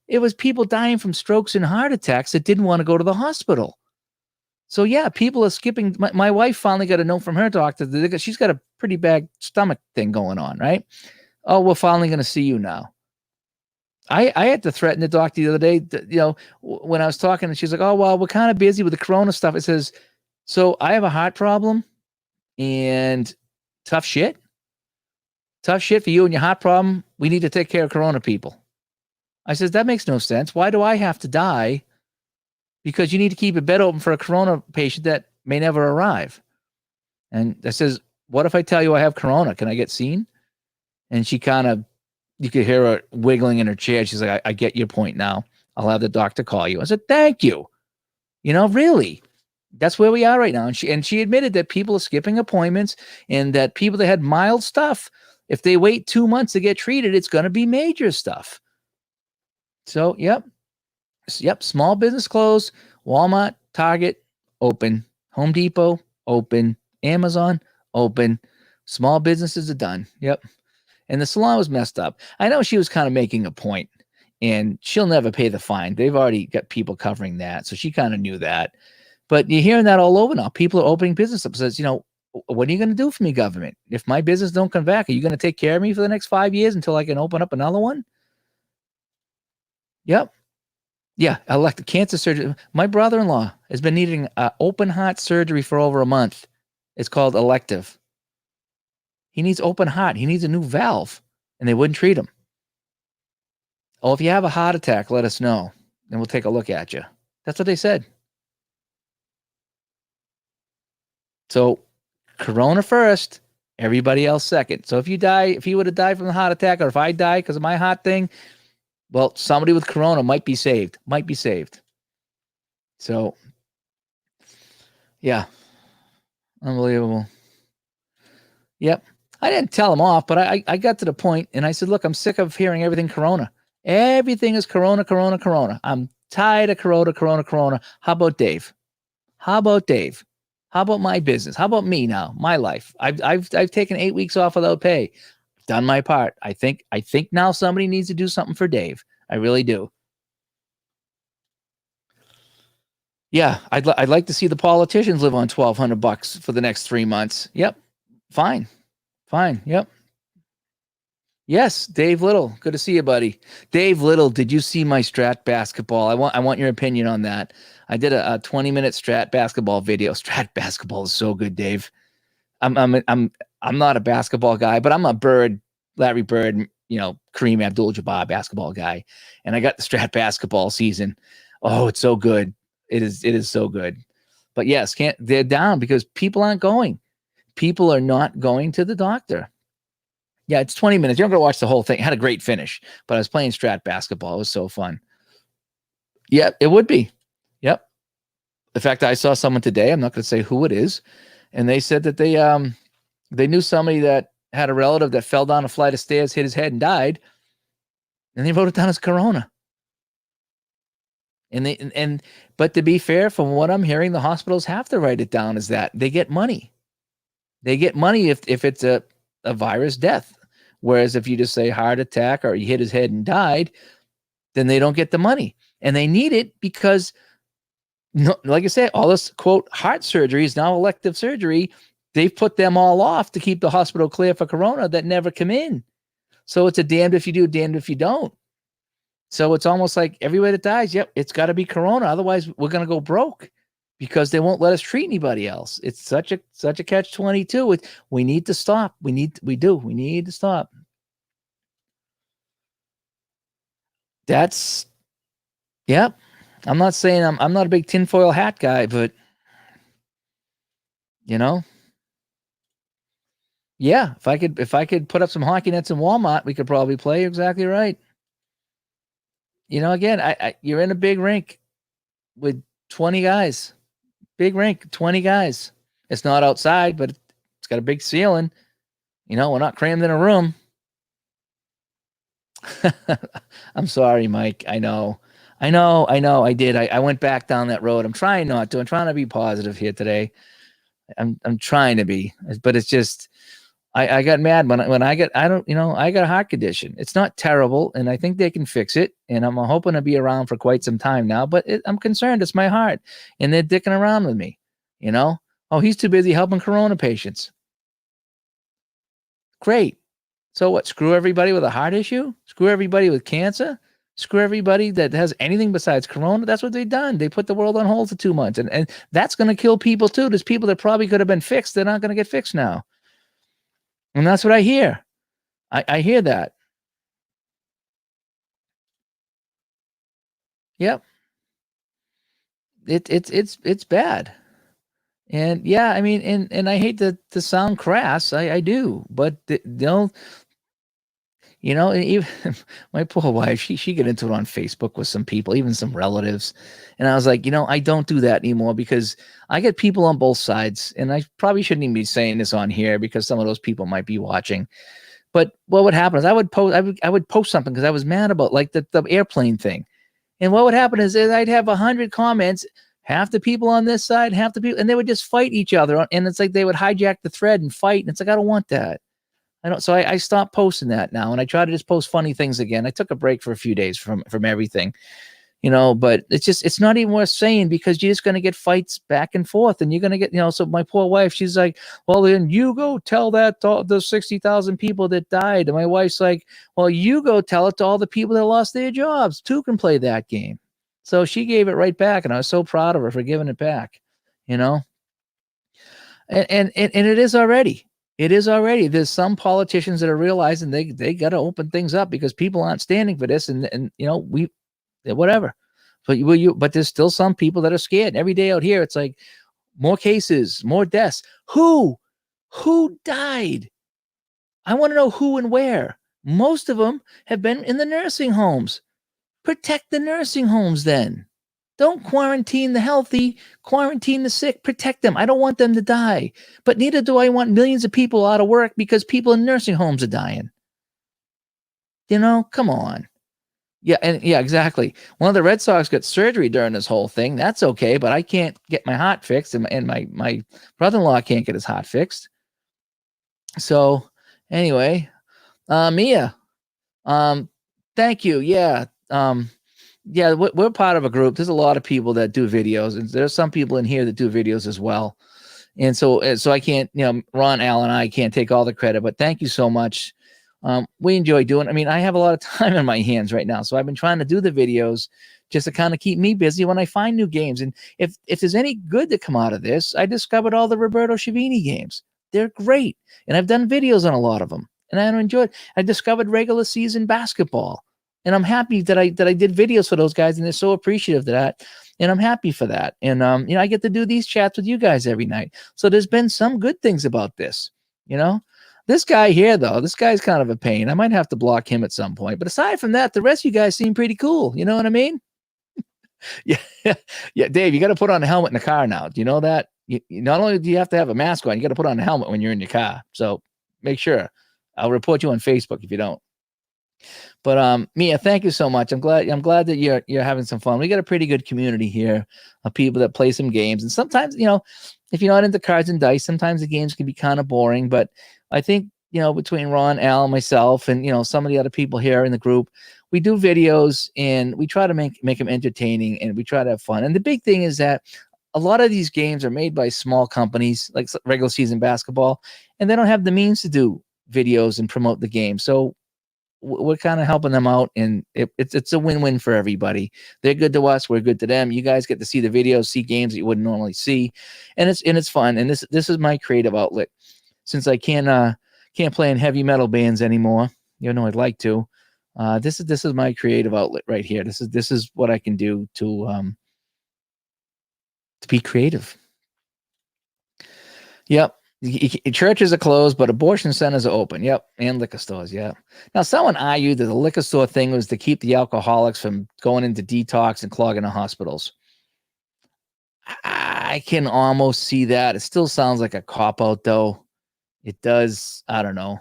It was people dying from strokes and heart attacks that didn't want to go to the hospital. So yeah, people are skipping. My wife finally got a note from her doctor. She's got a pretty bad stomach thing going on, right? Oh, we're finally going to see you now. I had to threaten the doctor the other day, when I was talking, and she's like, oh, well, we're kind of busy with the corona stuff. It says, so I have a heart problem and tough shit for you and your heart problem. We need to take care of corona people. I says, that makes no sense. Why do I have to die? Because you need to keep a bed open for a corona patient that may never arrive. And I says, what if I tell you I have corona? Can I get seen? And she kind of, you could hear her wiggling in her chair. She's like, I get your point now. I'll have the doctor call you. I said, thank you. Really, that's where we are right now. And she admitted that people are skipping appointments and that people that had mild stuff, if they wait 2 months to get treated, it's going to be major stuff. So, yep. Small business closed. Walmart, Target, open. Home Depot, open. Amazon, open. Small businesses are done. Yep. And the salon was messed up. I know she was kind of making a point, and she'll never pay the fine. They've already got people covering that. So she kind of knew that. But you're hearing that all over now. People are opening business up. Says, what are you going to do for me, government? If my business don't come back, are you going to take care of me for the next 5 years until I can open up another one? Yep. Yeah, elective cancer surgery. My brother-in-law has been needing open heart surgery for over a month. It's called elective. He needs open heart. He needs a new valve, and they wouldn't treat him. Oh, if you have a heart attack, let us know, and we'll take a look at you. That's what they said. So, corona first, everybody else second. So if you would have died from the heart attack, or if I die because of my heart thing, well, somebody with corona might be saved. So, yeah, unbelievable. Yep. I didn't tell him off, but I got to the point and I said, look, I'm sick of hearing everything corona. Everything is corona, corona, corona. I'm tired of corona, corona, corona. How about Dave? How about my business? How about me now? My life. I've taken 8 weeks off without pay. Done my part. I think now somebody needs to do something for Dave. I really do. Yeah, I'd like to see the politicians live on $1,200 for the next 3 months. Yep. Fine. Yep. Yes, Dave Little. Good to see you, buddy. Dave Little, did you see my Strat basketball? I want your opinion on that. I did a 20-minute Strat basketball video. Strat basketball is so good, Dave. I'm not a basketball guy, but I'm a Larry Bird, Kareem Abdul-Jabbar basketball guy. And I got the Strat basketball season. Oh, it's so good. It is so good. But yes, they're down because people aren't going. People are not going to the doctor. Yeah, it's 20 minutes. You're not going to watch the whole thing. It had a great finish, but I was playing Strat basketball. It was so fun. Yeah, it would be. Yep. In fact, I saw someone today. I'm not going to say who it is, and they said that they knew somebody that had a relative that fell down a flight of stairs, hit his head, and died, and they wrote it down as corona. But to be fair, from what I'm hearing, the hospitals have to write it down as that. They get money. They get money if it's a virus death. Whereas if you just say heart attack or he hit his head and died, then they don't get the money. And they need it because, like I said, all this, quote, heart surgery is now elective surgery. They've put them all off to keep the hospital clear for corona that never come in. So it's a damned if you do, damned if you don't. So it's almost like everybody that dies, yep, it's got to be corona. Otherwise, we're going to go broke because they won't let us treat anybody else. It's such a catch-22. We need to stop. We need to stop. That's, yep. I'm not saying I'm not a big tinfoil hat guy, but yeah, if I could put up some hockey nets in Walmart, we could probably play. You're exactly right. Again, you're in a big rink with 20 guys. Big rink, 20 guys. It's not outside, but it's got a big ceiling. We're not crammed in a room. I'm sorry, Mike. I know. I did. I went back down that road. I'm trying not to. I'm trying to be positive here today. I'm trying to be, but it's just I got mad when I got a heart condition. It's not terrible, and I think they can fix it. And I'm hoping to be around for quite some time now. But I'm concerned. It's my heart, and they're dicking around with me. Oh, he's too busy helping corona patients. Great. So what? Screw everybody with a heart issue? Screw everybody with cancer? Screw everybody that has anything besides corona? That's what they've done. They put the world on hold for 2 months, and that's going to kill people too. There's people that probably could have been fixed. They're not going to get fixed now. And that's what I hear. I hear that. Yep. It's bad. And yeah, I mean, and I hate to sound crass, I do, but and even my poor wife, she get into it on Facebook with some people, even some relatives, and I was like, I don't do that anymore because I get people on both sides, and I probably shouldn't even be saying this on here because some of those people might be watching. But what would happen is I would post something because I was mad about like the airplane thing. And what would happen is I'd have 100 comments, half the people on this side, half the people, and they would just fight each other. And it's like they would hijack the thread and fight. And it's like, I don't want that. I don't. So I stopped posting that now, and I try to just post funny things again. I took a break for a few days from everything, but it's not even worth saying because you're just going to get fights back and forth, and you're going to get, so my poor wife, she's like, well, then you go tell that to the 60,000 people that died. And my wife's like, well, you go tell it to all the people that lost their jobs. Two can play that game. So she gave it right back, and I was so proud of her for giving it back, you know, and it is already. It is already. There's some politicians that are realizing they got to open things up because people aren't standing for this, and we whatever. But there's still some people that are scared. And every day out here, it's like more cases, more deaths. Who died? I want to know who and where. Most of them have been in the nursing homes. Protect the nursing homes then. Don't quarantine the healthy, quarantine the sick, protect them. I don't want them to die. But neither do I want millions of people out of work because people in nursing homes are dying. Come on. Yeah, exactly. One of the Red Sox got surgery during this whole thing. That's okay, but I can't get my heart fixed, and my brother-in-law can't get his heart fixed. So anyway, Mia, thank you. Yeah, we're part of a group. There's a lot of people that do videos, and there's some people in here that do videos as well. And so I can't, Ron, Al, and I can't take all the credit, but thank you so much. We enjoy doing. I mean, I have a lot of time in my hands right now, so I've been trying to do the videos just to kind of keep me busy when I find new games. And if there's any good to come out of this, I discovered all the Roberto Chavini games. They're great, and I've done videos on a lot of them, and I enjoyed. I discovered regular season basketball, and I'm happy that I did videos for those guys, and they're so appreciative of that, and I'm happy for that. And I get to do these chats with you guys every night, so there's been some good things about this, This guy here, though, this guy's kind of a pain. I might have to block him at some point. But aside from that, the rest of you guys seem pretty cool. You know what I mean? Yeah. Yeah. Dave, you got to put on a helmet in the car now. Do you know that? Not only do you have to have a mask on, you got to put on a helmet when you're in your car. So make sure. I'll report you on Facebook if you don't. But Mia, thank you so much. I'm glad that you're having some fun. We got a pretty good community here of people that play some games. And sometimes, if you're not into cards and dice, sometimes the games can be kind of boring. But I think, between Ron, Al, myself, and some of the other people here in the group, we do videos and we try to make them entertaining, and we try to have fun. And the big thing is that a lot of these games are made by small companies like regular season basketball, and they don't have the means to do videos and promote the game. So we're kind of helping them out, and it's a win-win for everybody. They're good to us, we're good to them. You guys get to see the videos, see games that you wouldn't normally see, and it's fun. And this is my creative outlet, since I can't play in heavy metal bands anymore. I'd like to. This is my creative outlet right here. This is what I can do to be creative. Yep. Churches are closed, but abortion centers are open. Yep. And liquor stores. Yeah. Now, someone argued that the liquor store thing was to keep the alcoholics from going into detox and clogging the hospitals. I can almost see that. It still sounds like a cop-out, though. It does. I don't know.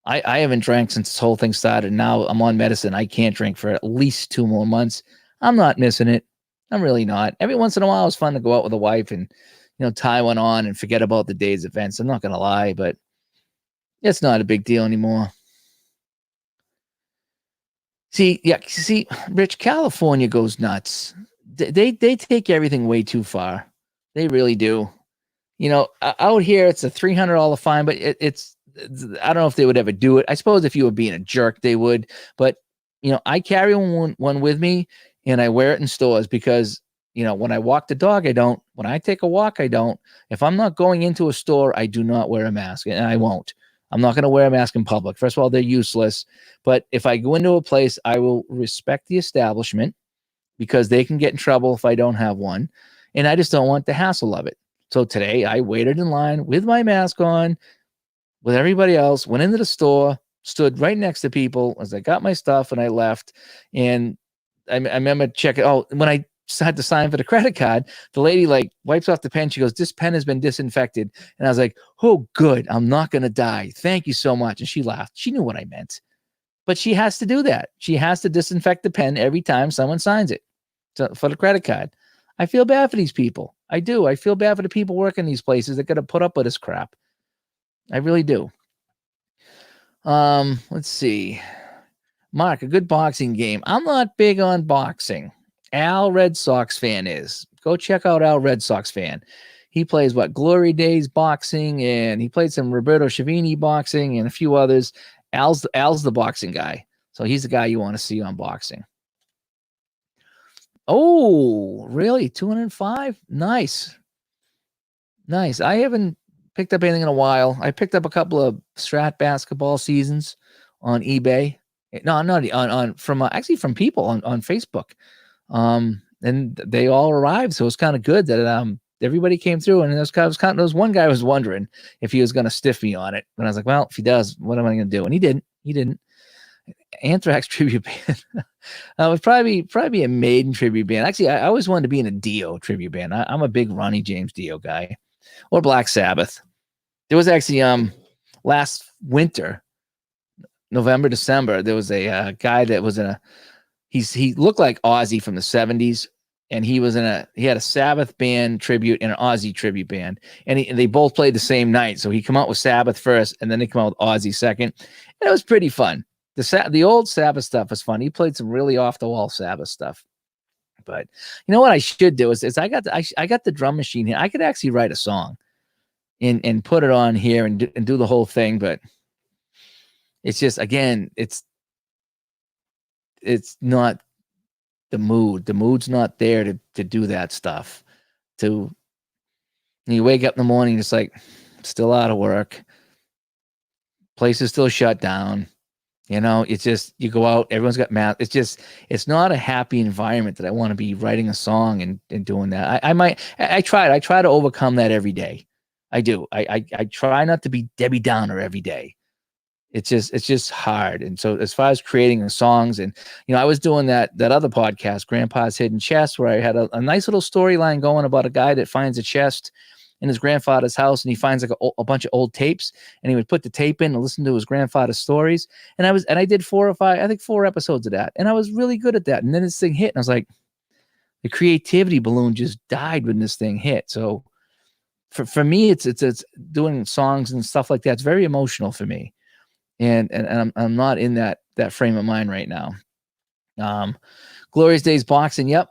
I haven't drank since this whole thing started. Now I'm on medicine. I can't drink for at least 2 more months. I'm not missing it. I'm really not. Every once in a while, it's fun to go out with a wife and tie one on and forget about the day's events. I'm not going to lie, but it's not a big deal anymore. See, Rich, California goes nuts. They take everything way too far. They really do. Out here, it's a $300 fine, but it's I don't know if they would ever do it. I suppose if you were being a jerk, they would. But, I carry one with me, and I wear it in stores because when I walk the dog, I don't. When I take a walk, I don't. If I'm not going into a store, I do not wear a mask, and I won't. I'm not going to wear a mask in public. First of all, they're useless. But if I go into a place, I will respect the establishment because they can get in trouble if I don't have one. And I just don't want the hassle of it. So today I waited in line with my mask on, with everybody else, went into the store, stood right next to people as I got my stuff and I left. And I remember checking. Oh, when I had to sign for the credit card, the lady like wipes off the pen. She goes, "This pen has been disinfected." And I was like, "Oh, good. I'm not going to die. Thank you so much." And she laughed. She knew what I meant. But she has to do that. She has to disinfect the pen every time someone signs it for the credit card. I feel bad for these people. I do. I feel bad for the people working these places that got to put up with this crap. I really do. Let's see. Mark, a good boxing game. I'm not big on boxing. Al Red Sox fan is. Go check out Al Red Sox fan. He plays Glory Days boxing, and he played some Roberto Chavini boxing and a few others. Al's the boxing guy. So he's the guy you want to see on boxing. Oh, really? 205? Nice. Nice. I haven't picked up anything in a while. I picked up a couple of Strat basketball seasons on eBay. No, not on from actually from people on Facebook. And they all arrived, so it was kind of good that everybody came through. And there was one guy was wondering if he was going to stiff me on it, and I was like, well, if he does, what am I going to do? And he didn't. Anthrax tribute band. It was probably a Maiden tribute band. Actually, I always wanted to be in a Dio tribute band. I'm a big Ronnie James Dio guy, or Black Sabbath. There was actually last winter, November, December, there was a guy that was he looked like Ozzy from the 70s, and he had a Sabbath band tribute and an Ozzy tribute band, and they both played the same night. So he come out with Sabbath first, and then they come out with Ozzy second, and it was pretty fun. The old Sabbath stuff was fun. He played some really off the wall Sabbath stuff. But you know what I should do is I got the drum machine here. I could actually write a song and put it on here and do the whole thing, but it's just, again, it's not the mood. The mood's not there to do that stuff. You wake up in the morning, it's like, still out of work. Place is still shut down. It's just, you go out, everyone's got masks. It's not a happy environment that I want to be writing a song and doing that. I try to overcome that every day. I do. I try not to be Debbie Downer every day. It's just hard. And so as far as creating the songs, and I was doing that other podcast, Grandpa's Hidden Chest, where I had a nice little storyline going about a guy that finds a chest in his grandfather's house, and he finds like a bunch of old tapes, and he would put the tape in and listen to his grandfather's stories. And I did 4 or 5, I think 4 episodes of that, and I was really good at that. And then this thing hit, and I was like, the creativity balloon just died when this thing hit. So for me, it's doing songs and stuff like that. It's very emotional for me. And I'm not in that frame of mind right now. Glorious Days boxing. Yep.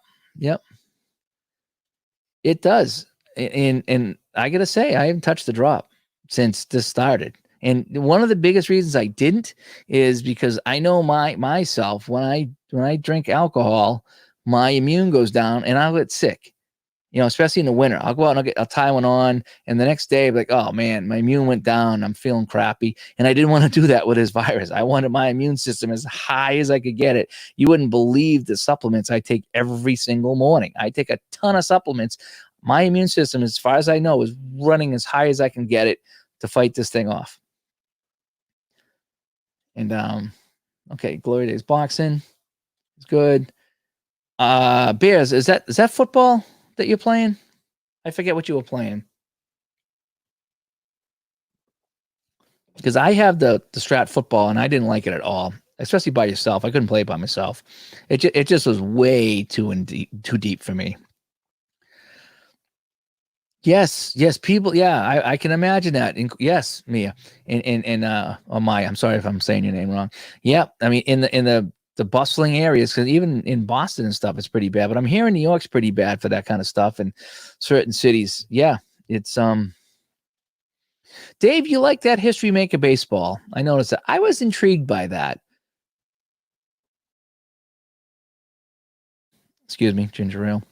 It does. And I gotta say, I haven't touched the drop since this started. And one of the biggest reasons I didn't is because I know myself, when I drink alcohol, my immune goes down and I'll get sick. Especially in the winter, I'll go out and I'll tie one on, and the next day I'll be like, oh man, my immune went down. I'm feeling crappy. And I didn't want to do that with this virus. I wanted my immune system as high as I could get it. You wouldn't believe the supplements I take every single morning. I take a ton of supplements. My immune system, as far as I know, is running as high as I can get it to fight this thing off. And okay, Glory Days boxing is good. Bears, is that football that you're playing? I forget what you were playing. Because I have the Strat football, and I didn't like it at all, especially by yourself. I couldn't play it by myself. It just was way too deep for me. Yes, people. Yeah, I can imagine that. Yes, Mia, or Maya. I'm sorry if I'm saying your name wrong. Yeah, I mean in the bustling areas, because even in Boston and stuff, it's pretty bad. But I'm hearing New York's pretty bad for that kind of stuff, and certain cities. Yeah, it's Dave, you like that History Maker baseball? I noticed that. I was intrigued by that. Excuse me, ginger ale.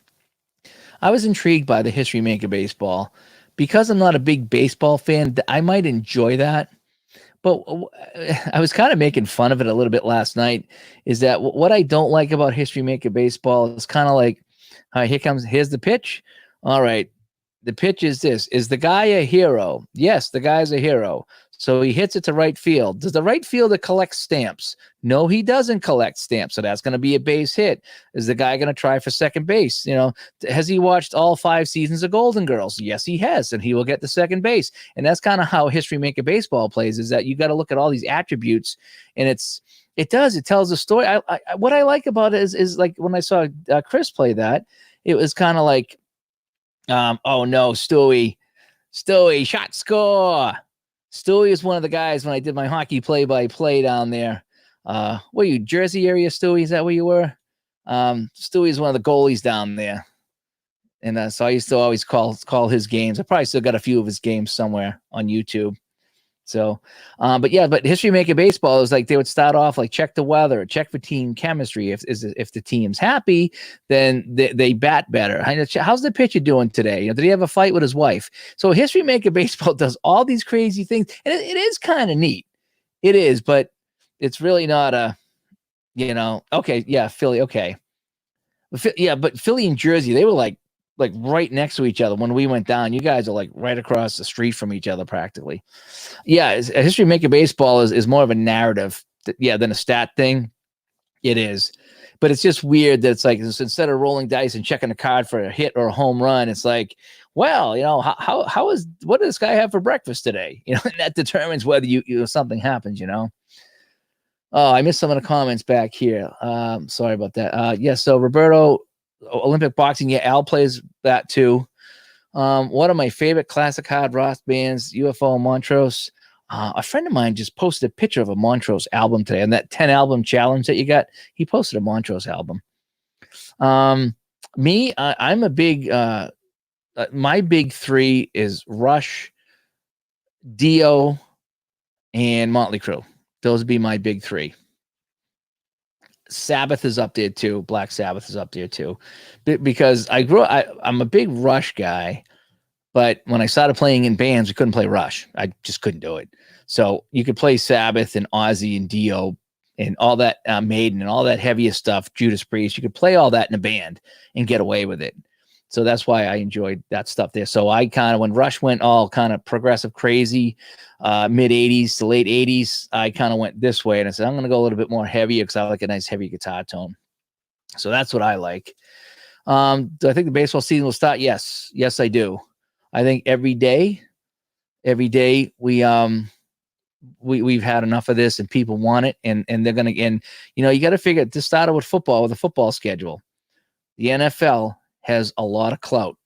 I was intrigued by the History Maker baseball because I'm not a big baseball fan. I might enjoy that. But I was kind of making fun of it a little bit last night. Is that what I don't like about History Maker baseball is kind of like, all right, here's the pitch. All right, The pitch is this. Is the guy a hero? Yes, the guy's a hero. So he hits it to right field. Does the right fielder collect stamps? No, he doesn't collect stamps. So that's going to be a base hit. Is the guy going to try for second base? Has he watched all 5 seasons of Golden Girls? Yes, he has. And he will get to second base. And that's kind of how History Maker Baseball plays, is that you got to look at all these attributes. And it tells a story. What I like about it is like when I saw Chris play that, it was kind of like, oh no, Stewie, shot score. Stewie is one of the guys when I did my hockey play-by-play down there. Were you Jersey area, Stewie? Is that where you were? Stewie is one of the goalies down there. And so I used to always call his games. I probably still got a few of his games somewhere on YouTube. So, but History Maker Baseball is like they would start off like check the weather, check for team chemistry. If the team's happy, then they bat better. How's the pitcher doing today? Did he have a fight with his wife? So History Maker Baseball does all these crazy things, and it is kind of neat. It is, but it's really not okay, yeah, Philly, okay. But Philly and Jersey, they were like right next to each other when we went down. You guys are like right across the street from each other practically. Yeah, a History Maker Baseball is more of a narrative than a stat thing. It is. But it's just weird that it's like instead of rolling dice and checking a card for a hit or a home run, it's like, well, what does this guy have for breakfast today? And that determines whether something happens, Oh, I missed some of the comments back here. Sorry about that. So Roberto, Olympic boxing, Al plays that too. One of my favorite classic hard rock bands, UFO Montrose. A friend of mine just posted a picture of a Montrose album today, and that 10 album challenge that you got, he posted a Montrose album. Me, I'm a big, my big 3 is Rush, Dio, and Motley Crue. Those would be my big 3. Sabbath is up there too. Black Sabbath is up there too, because I'm a big Rush guy, but when I started playing in bands, we couldn't play Rush. I just couldn't do it. So you could play Sabbath and Ozzy and Dio and all that Maiden and all that heaviest stuff, Judas Priest. You could play all that in a band and get away with it. So that's why I enjoyed that stuff there. So I when Rush went all kind of progressive crazy, mid 80s to late 80s, I kind of went this way. And I said, I'm going to go a little bit more heavy because I like a nice heavy guitar tone. So that's what I like. Do I think the baseball season will start? Yes. Yes, I do. I think every day we've had enough of this and people want it. And they're going to, and you got to figure this started with football, with a football schedule. The NFL has a lot of clout.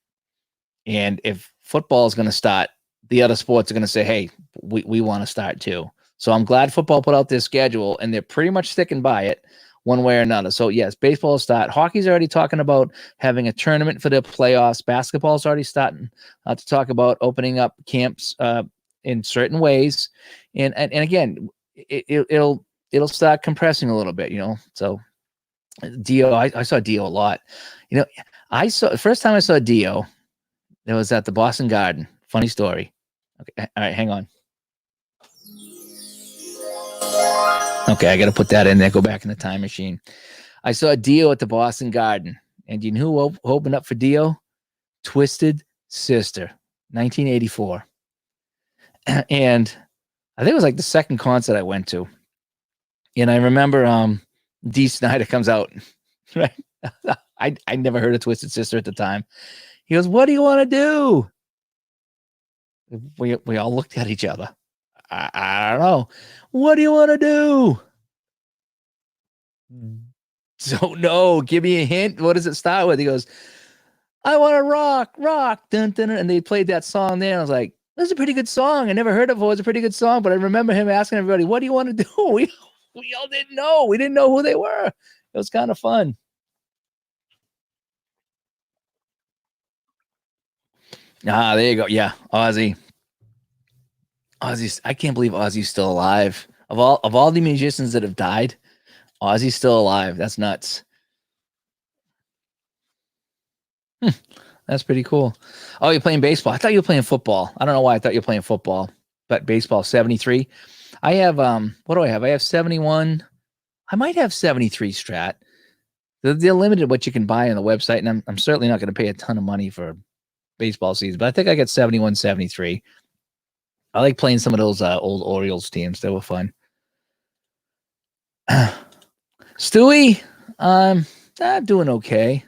And if football is going to start, the other sports are going to say, hey, we want to start too. So I'm glad football put out their schedule and they're pretty much sticking by it one way or another. So yes, baseball will start. Hockey's already talking about having a tournament for the playoffs. Basketball's already starting to talk about opening up camps in certain ways. And again, it'll start compressing a little bit, So Dio, I saw Dio a lot. The first time I saw Dio, it was at the Boston Garden. Funny story. Okay, all right, hang on. Okay, I got to put that in there. Go back in the time machine. I saw Dio at the Boston Garden, and you know who opened up for Dio? Twisted Sister, 1984. And I think it was like the second concert I went to. And I remember Dee Snider comes out, right? I never heard of Twisted Sister at the time. He goes, what do you want to do? We all looked at each other. I don't know. What do you want to do? Don't know. Give me a hint. What does it start with? He goes, I want to rock. Dun, dun, dun. And they played that song there. And I was like, this is a pretty good song. I never heard it before. It's a pretty good song. But I remember him asking everybody, what do you want to do? We all didn't know. We didn't know who they were. It was kind of fun. There you go. Yeah, Ozzy. I can't believe Ozzy's still alive. Of all the musicians that have died, Ozzy's still alive. That's nuts. That's pretty cool. Oh, you're playing baseball. I thought you were playing football. I don't know why I thought you were playing football, but baseball 73. I have what do I have? I have 71. I might have 73 Strat. They're limited what you can buy on the website, and I'm certainly not going to pay a ton of money for baseball season, but I think I got 71, 73. I like playing some of those old Orioles teams. They were fun. Stewie, I'm doing okay.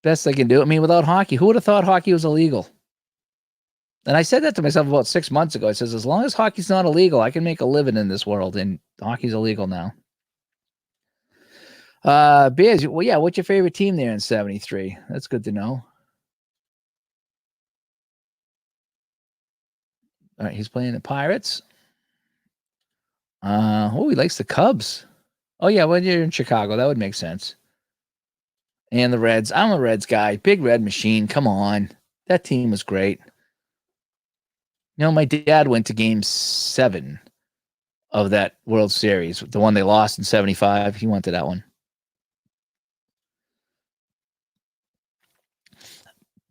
Best I can do. I mean, without hockey, who would have thought hockey was illegal? And I said that to myself about 6 months ago. I says, as long as hockey's not illegal, I can make a living in this world, and hockey's illegal now. Bears, well, yeah, what's your favorite team there in 73? That's good to know. All right, he's playing the Pirates. He likes the Cubs. Oh, yeah, when you're in Chicago, that would make sense. And the Reds. I'm a Reds guy. Big Red Machine. Come on. That team was great. You know, my dad went to game 7 of that World Series, the one they lost in 75. He went to that one.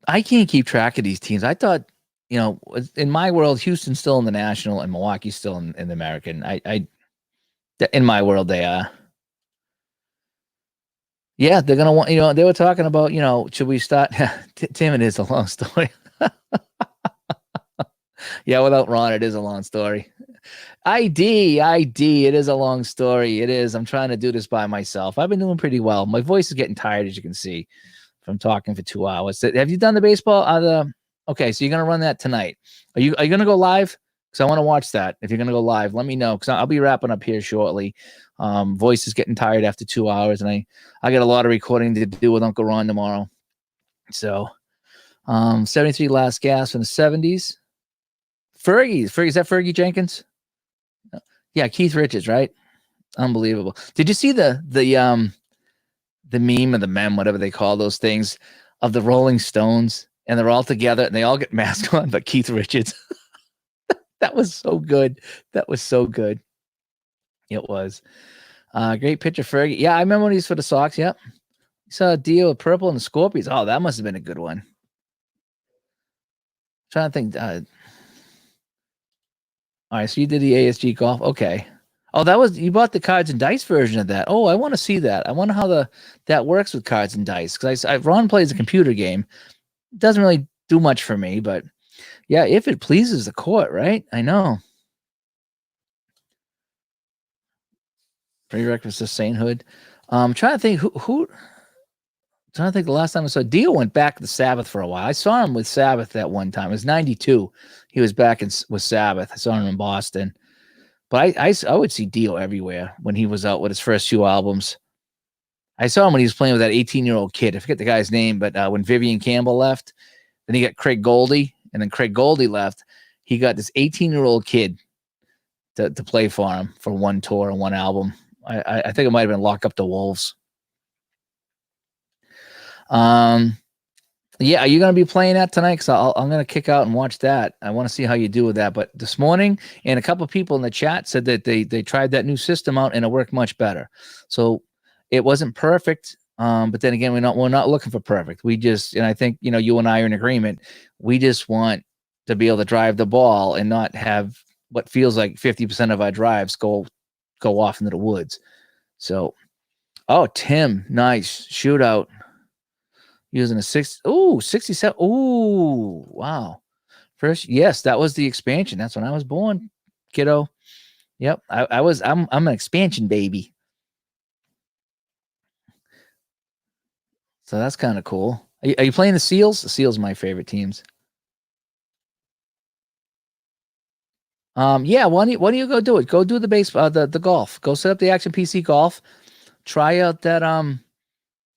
I can't keep track of these teams. I thought, you know, in my world, Houston's still in the National and Milwaukee's still in the American. In my world, they are. Yeah, they're gonna want. You know, they were talking about. You know, should we start? Tim, it is a long story. Yeah, without Ron, it is a long story. ID. It is a long story. It is. I'm trying to do this by myself. I've been doing pretty well. My voice is getting tired, as you can see, from talking for 2 hours. Have you done the baseball? Okay, so you're gonna run that tonight. Are you gonna go live? Because I want to watch that. If you're gonna go live, let me know. Because I'll be wrapping up here shortly. Voice is getting tired after 2 hours, and I got a lot of recording to do with Uncle Ron tomorrow. So, 73 last gas from the 70s. Fergie, is that Fergie Jenkins? Yeah, Keith Richards, right? Unbelievable. Did you see the meme or the meme, whatever they call those things, of the Rolling Stones, and they're all together and they all get masks on, but Keith Richards. That was so good. That was so good. It was. Great picture, Fergie. Yeah, I remember when he was for the Sox. Yep. You saw a deal with Purple and the Scorpions. Oh, that must have been a good one. Trying to think. All right, so you did the ASG golf. Okay. Oh, you bought the cards and dice version of that. Oh, I want to see that. I wonder how that works with cards and dice. Because Ron plays a computer game. It doesn't really do much for me, but yeah, if it pleases the court, right? I know. Prerequisite of sainthood. I'm trying to think trying to think the last time I saw Dio went back to the Sabbath for a while. I saw him with Sabbath that one time. It was 92. He was back with Sabbath. I saw him in Boston. But I would see Dio everywhere when he was out with his first few albums. I saw him when he was playing with that 18-year-old kid. I forget the guy's name, but when Vivian Campbell left, then he got Craig Goldie, and then Craig Goldie left. He got this 18-year-old kid to play for him for one tour and one album. I think it might have been Lock Up the Wolves. Yeah, are you going to be playing that tonight? Because I'm going to kick out and watch that. I want to see how you do with that. But this morning, and a couple of people in the chat said that they tried that new system out and it worked much better. So it wasn't perfect, but then again, we're not looking for perfect. We just, and I think you and I are in agreement. We just want to be able to drive the ball and not have what feels like 50% of our drives go off into the woods. So, Tim, nice shootout. Using a 67. Ooh, wow. First, yes, that was the expansion. That's when I was born, kiddo. Yep, I'm an expansion baby. So that's kind of cool. Are you playing the Seals? The Seals are my favorite teams. Yeah, why don't you go do it? Go do the baseball, the golf. Go set up the Action PC golf. Try out that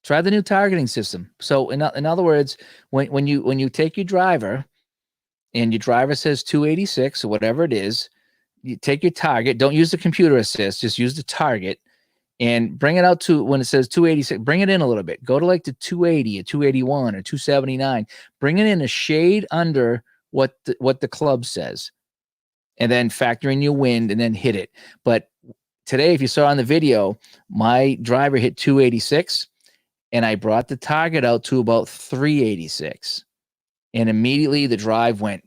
try the new targeting system. So in other words, when you take your driver and your driver says 286 or whatever it is, you take your target. Don't use the computer assist. Just use the target and bring it out to when it says 286. Bring it in a little bit. Go to like the 280 or 281 or 279. Bring it in a shade under what the club says, and then factor in your wind and then hit it. But today, if you saw on the video, my driver hit 286. And I brought the target out to about 386. And immediately the drive went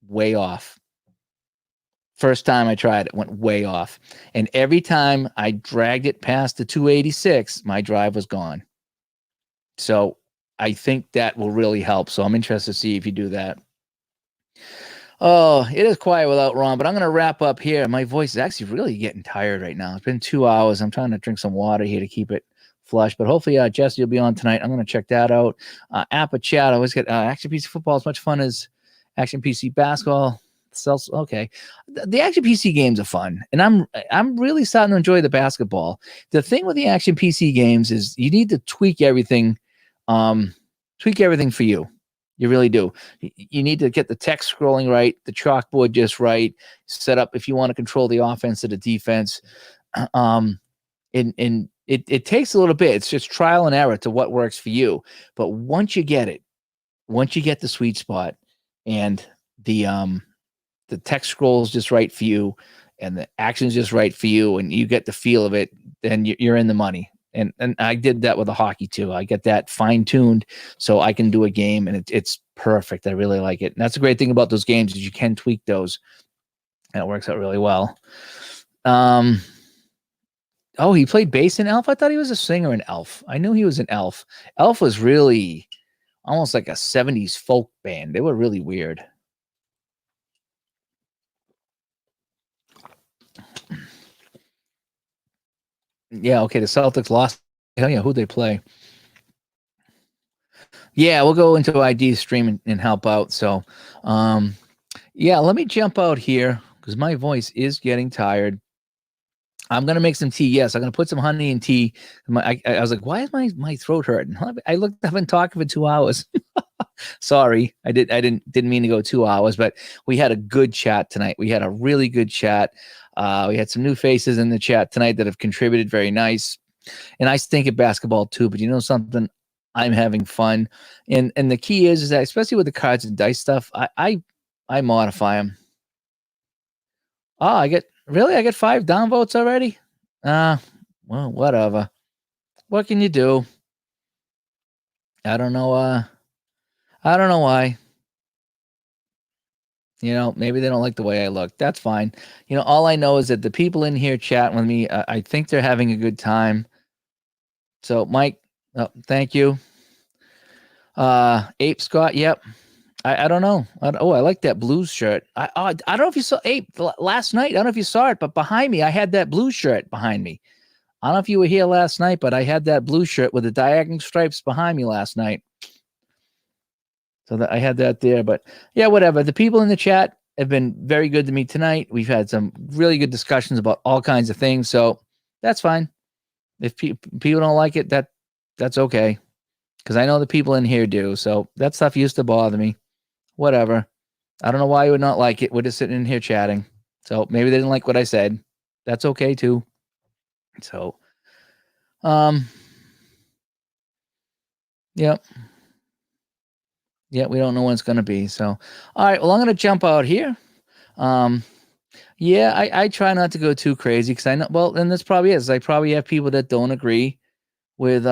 way off. First time I tried it, went way off. And every time I dragged it past the 286, my drive was gone. So I think that will really help. So I'm interested to see if you do that. Oh, it is quiet without Ron, but I'm going to wrap up here. My voice is actually really getting tired right now. It's been 2 hours. I'm trying to drink some water here to keep it flush, but hopefully Jesse will be on tonight. I'm going to check that out. Appa Chat, I always get Action PC football as much fun as Action PC basketball. Okay, the Action PC games are fun, and I'm really starting to enjoy the basketball. The thing with the Action PC games is you need to tweak everything for you. You really do. You need to get the text scrolling right, the chalkboard just right, set up if you want to control the offense or the defense. And it takes a little bit. It's just trial and error to what works for you. But once you get it, once you get the sweet spot and the text scrolls just right for you and the action's just right for you and you get the feel of it, then you're in the money. And I did that with the hockey too. I get that fine-tuned so I can do a game and it's perfect. I really like it. And that's the great thing about those games is you can tweak those. And it works out really well. Oh, he played bass in Elf? I thought he was a singer in Elf. I knew he was an Elf. Elf was really almost like a 70s folk band. They were really weird. Yeah, okay, the Celtics lost. Hell yeah, who'd they play? Yeah, we'll go into ID stream and help out. So, yeah, let me jump out here because my voice is getting tired. I'm going to make some tea. Yes, I'm going to put some honey in tea. I was like, why is my throat hurting? I looked up and talked for 2 hours. Sorry, I didn't mean to go 2 hours, but we had a good chat tonight. We had a really good chat. We had some new faces in the chat tonight that have contributed very nice. And I stink at basketball too, but you know something? I'm having fun. And the key is that especially with the cards and dice stuff, I modify them. Oh, I get 5 downvotes already? Well, whatever. What can you do? I don't know. I don't know why. You know, maybe they don't like the way I look. That's fine. You know, all I know is that the people in here chatting with me, I think they're having a good time. So, Mike, thank you. Ape Scott, yep. I don't know. I like that blues shirt. I don't know if you saw Ape last night. I don't know if you saw it, but behind me, I had that blue shirt behind me. I don't know if you were here last night, but I had that blue shirt with the diagonal stripes behind me last night. So that I had that there, but yeah, whatever. The people in the chat have been very good to me tonight. We've had some really good discussions about all kinds of things. So that's fine. If people don't like it, that's okay. Because I know the people in here do. So that stuff used to bother me. Whatever. I don't know why you would not like it. We're just sitting in here chatting. So maybe they didn't like what I said. That's okay too. So, yep. Yeah, we don't know when it's going to be. So, all right. Well, I'm going to jump out here. Yeah, I try not to go too crazy because I know. Well, and this probably is. I probably have people that don't agree with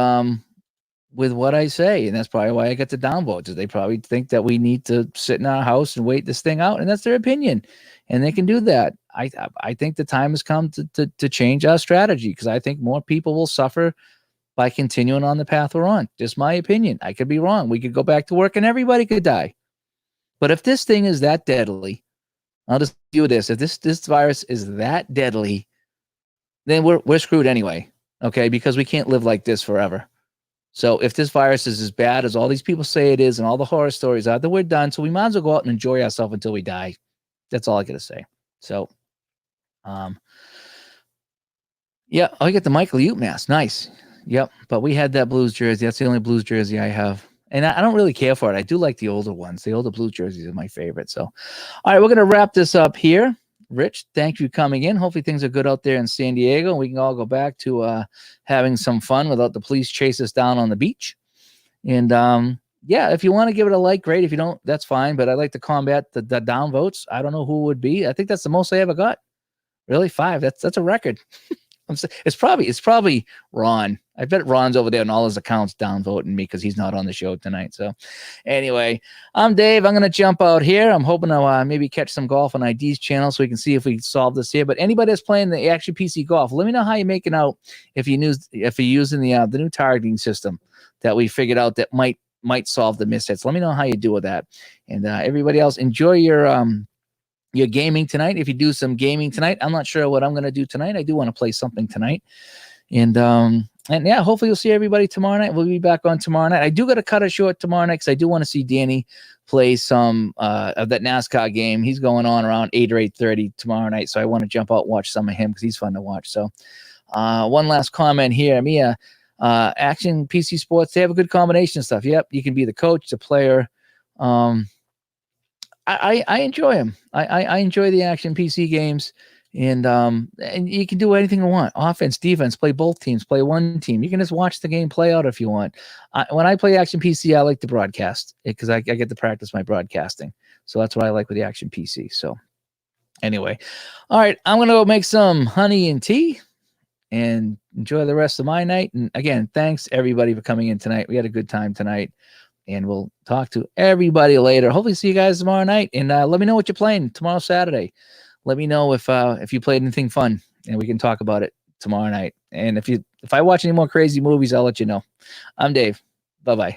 what I say, and that's probably why I get the downvotes. They probably think that we need to sit in our house and wait this thing out, and that's their opinion, and they can do that. I think the time has come to change our strategy because I think more people will suffer by continuing on the path we're on. Just my opinion. I could be wrong. We could go back to work and everybody could die. But if this thing is that deadly, I'll just do this. If this virus is that deadly, then we're screwed anyway. Okay, because we can't live like this forever. So if this virus is as bad as all these people say it is and all the horror stories are, then we're done. So we might as well go out and enjoy ourselves until we die. That's all I got to say. So, yeah, I get the Michael Ute mask. Nice. Yep, but we had that Blues jersey. That's the only Blues jersey I have. And I don't really care for it. I do like the older ones. The older Blues jerseys are my favorite. So, all right, we're going to wrap this up here. Rich, thank you for coming in. Hopefully things are good out there in San Diego. And we can all go back to having some fun without the police chase us down on the beach. And, yeah, if you want to give it a like, great. If you don't, that's fine. But I'd like to combat the downvotes. I don't know who it would be. I think that's the most I ever got. Really? 5. That's a record. It's probably Ron. I bet Ron's over there on all his accounts downvoting me because he's not on the show tonight. So anyway, I'm Dave. I'm going to jump out here. I'm hoping to maybe catch some golf on ID's channel so we can see if we can solve this here. But anybody that's playing the Action PC golf, let me know how you're making out if you're using the new targeting system that we figured out that might might solve the mishits. Let me know how you do with that. And everybody else, enjoy your gaming tonight. If you do some gaming tonight, I'm not sure what I'm going to do tonight. I do want to play something tonight. And yeah, hopefully you'll see everybody tomorrow night. We'll be back on tomorrow night. I do got to cut it short tomorrow night because I do want to see Danny play some of that NASCAR game. He's going on around 8 or 8:30 tomorrow night. So I want to jump out and watch some of him because he's fun to watch. So one last comment here. Mia, Action PC Sports, they have a good combination of stuff. Yep, you can be the coach, the player. I enjoy them. I enjoy the Action PC games. And you can do anything you want. Offense, defense, play both teams, play one team. You can just watch the game play out if you want. When I play Action PC, I like to broadcast because I get to practice my broadcasting. So that's what I like with the Action PC. So anyway, all right, I'm going to go make some honey and tea and enjoy the rest of my night. And again, thanks everybody for coming in tonight. We had a good time tonight. And we'll talk to everybody later. Hopefully see you guys tomorrow night. And let me know what you're playing tomorrow, Saturday. Let me know if you played anything fun, and we can talk about it tomorrow night. And if I watch any more crazy movies, I'll let you know. I'm Dave. Bye-bye.